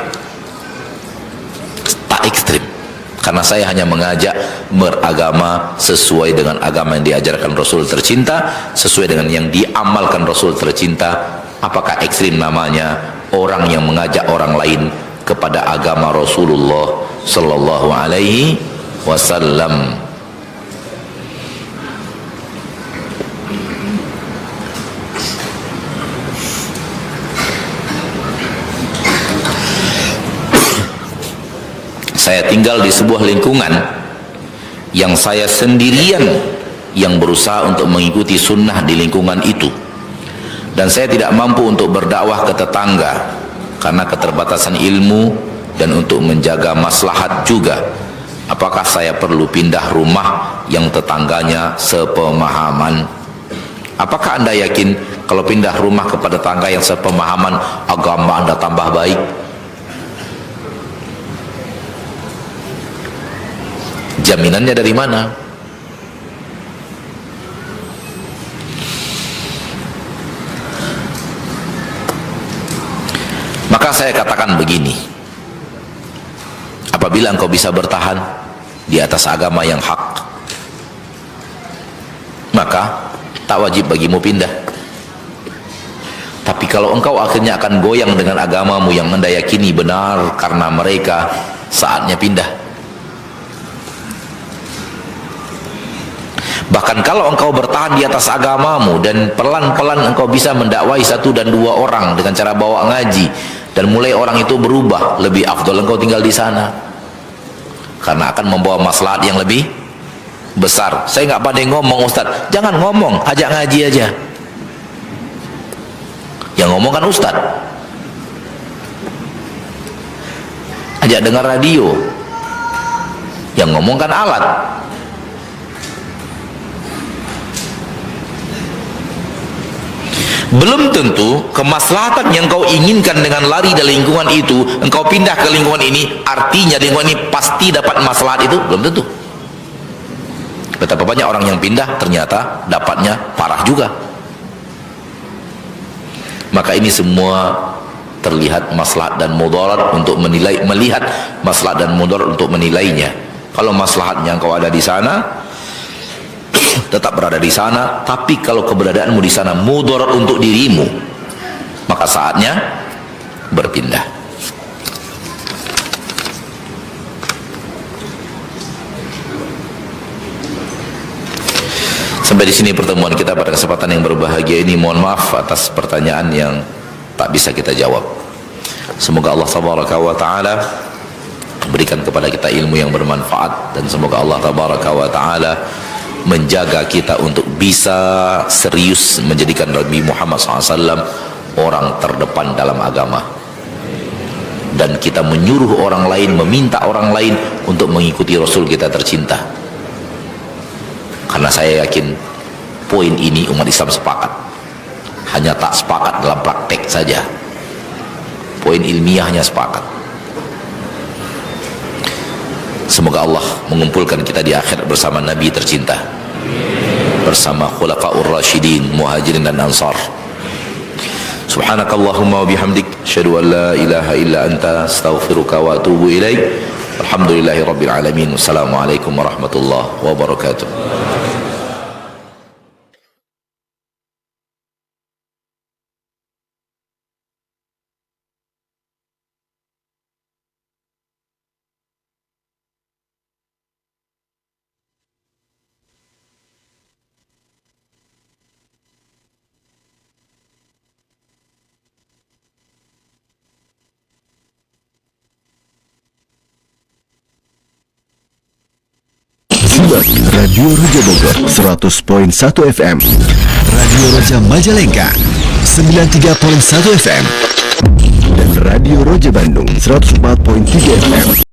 Tak ekstrim, karena saya hanya mengajak beragama sesuai dengan agama yang diajarkan Rasul tercinta, sesuai dengan yang diamalkan Rasul tercinta. Apakah ekstrim namanya? Orang yang mengajak orang lain kepada agama Rasulullah Sallallahu Alaihi Wasallam. Saya tinggal di sebuah lingkungan yang saya sendirian yang berusaha untuk mengikuti sunnah di lingkungan itu, dan saya tidak mampu untuk berdakwah ke tetangga karena keterbatasan ilmu dan untuk menjaga maslahat juga. Apakah saya perlu pindah rumah yang tetangganya sepemahaman? Apakah Anda yakin kalau pindah rumah kepada tetangga yang sepemahaman, agama Anda tambah baik? Jaminannya dari mana? Maka saya katakan begini, apabila engkau bisa bertahan di atas agama yang hak, maka tak wajib bagimu pindah. Tapi kalau engkau akhirnya akan goyang dengan agamamu yang Anda yakini benar karena mereka, saatnya pindah. Bahkan kalau engkau bertahan di atas agamamu dan pelan-pelan engkau bisa mendakwai 1 dan 2 orang dengan cara bawa ngaji, dan mulai orang itu berubah, lebih afdol engkau tinggal di sana, karena akan membawa maslahat yang lebih besar. Saya nggak pandai ngomong, Ustaz. Jangan ngomong, ajak ngaji aja. Yang ngomong kan Ustaz, ajak dengar radio. Yang ngomong kan alat. Belum tentu kemaslahatan yang kau inginkan dengan lari dari lingkungan itu, engkau pindah ke lingkungan ini, artinya lingkungan ini pasti dapat maslahat itu, belum tentu. Betapa banyak orang yang pindah ternyata dapatnya parah juga. Maka ini semua terlihat maslahat dan mudarat untuk menilai, melihat maslahat dan mudarat untuk menilainya. Kalau maslahatnya engkau ada di sana, tetap berada di sana. Tapi kalau keberadaanmu di sana mudarat untuk dirimu, maka saatnya berpindah. Sampai di sini pertemuan kita pada kesempatan yang berbahagia ini. Mohon maaf atas pertanyaan yang tak bisa kita jawab. Semoga Allah tabaraka wa taala berikan kepada kita ilmu yang bermanfaat, dan semoga Allah tabaraka wa taala menjaga kita untuk bisa serius menjadikan Nabi Muhammad SAW orang terdepan dalam agama, dan kita menyuruh orang lain, meminta orang lain untuk mengikuti Rasul kita tercinta. Karena saya yakin poin ini umat Islam sepakat, hanya tak sepakat dalam praktek saja. Poin ilmiahnya sepakat. Semoga Allah mengumpulkan kita di akhirat bersama Nabi tercinta, bersama khulafaur rasyidin, muhajirin dan ansar. Subhanakallahumma wa bihamdik, asyhadu an la ilaha illa anta, astaghfiruka wa atubu ilaik. Alhamdulillahi rabbil alamin. Wassalamualaikum warahmatullahi wabarakatuh. Radio Raja Bogor 100.1 FM, Radio Raja Majalengka 93.1 FM, dan Radio Raja Bandung 104.3 FM.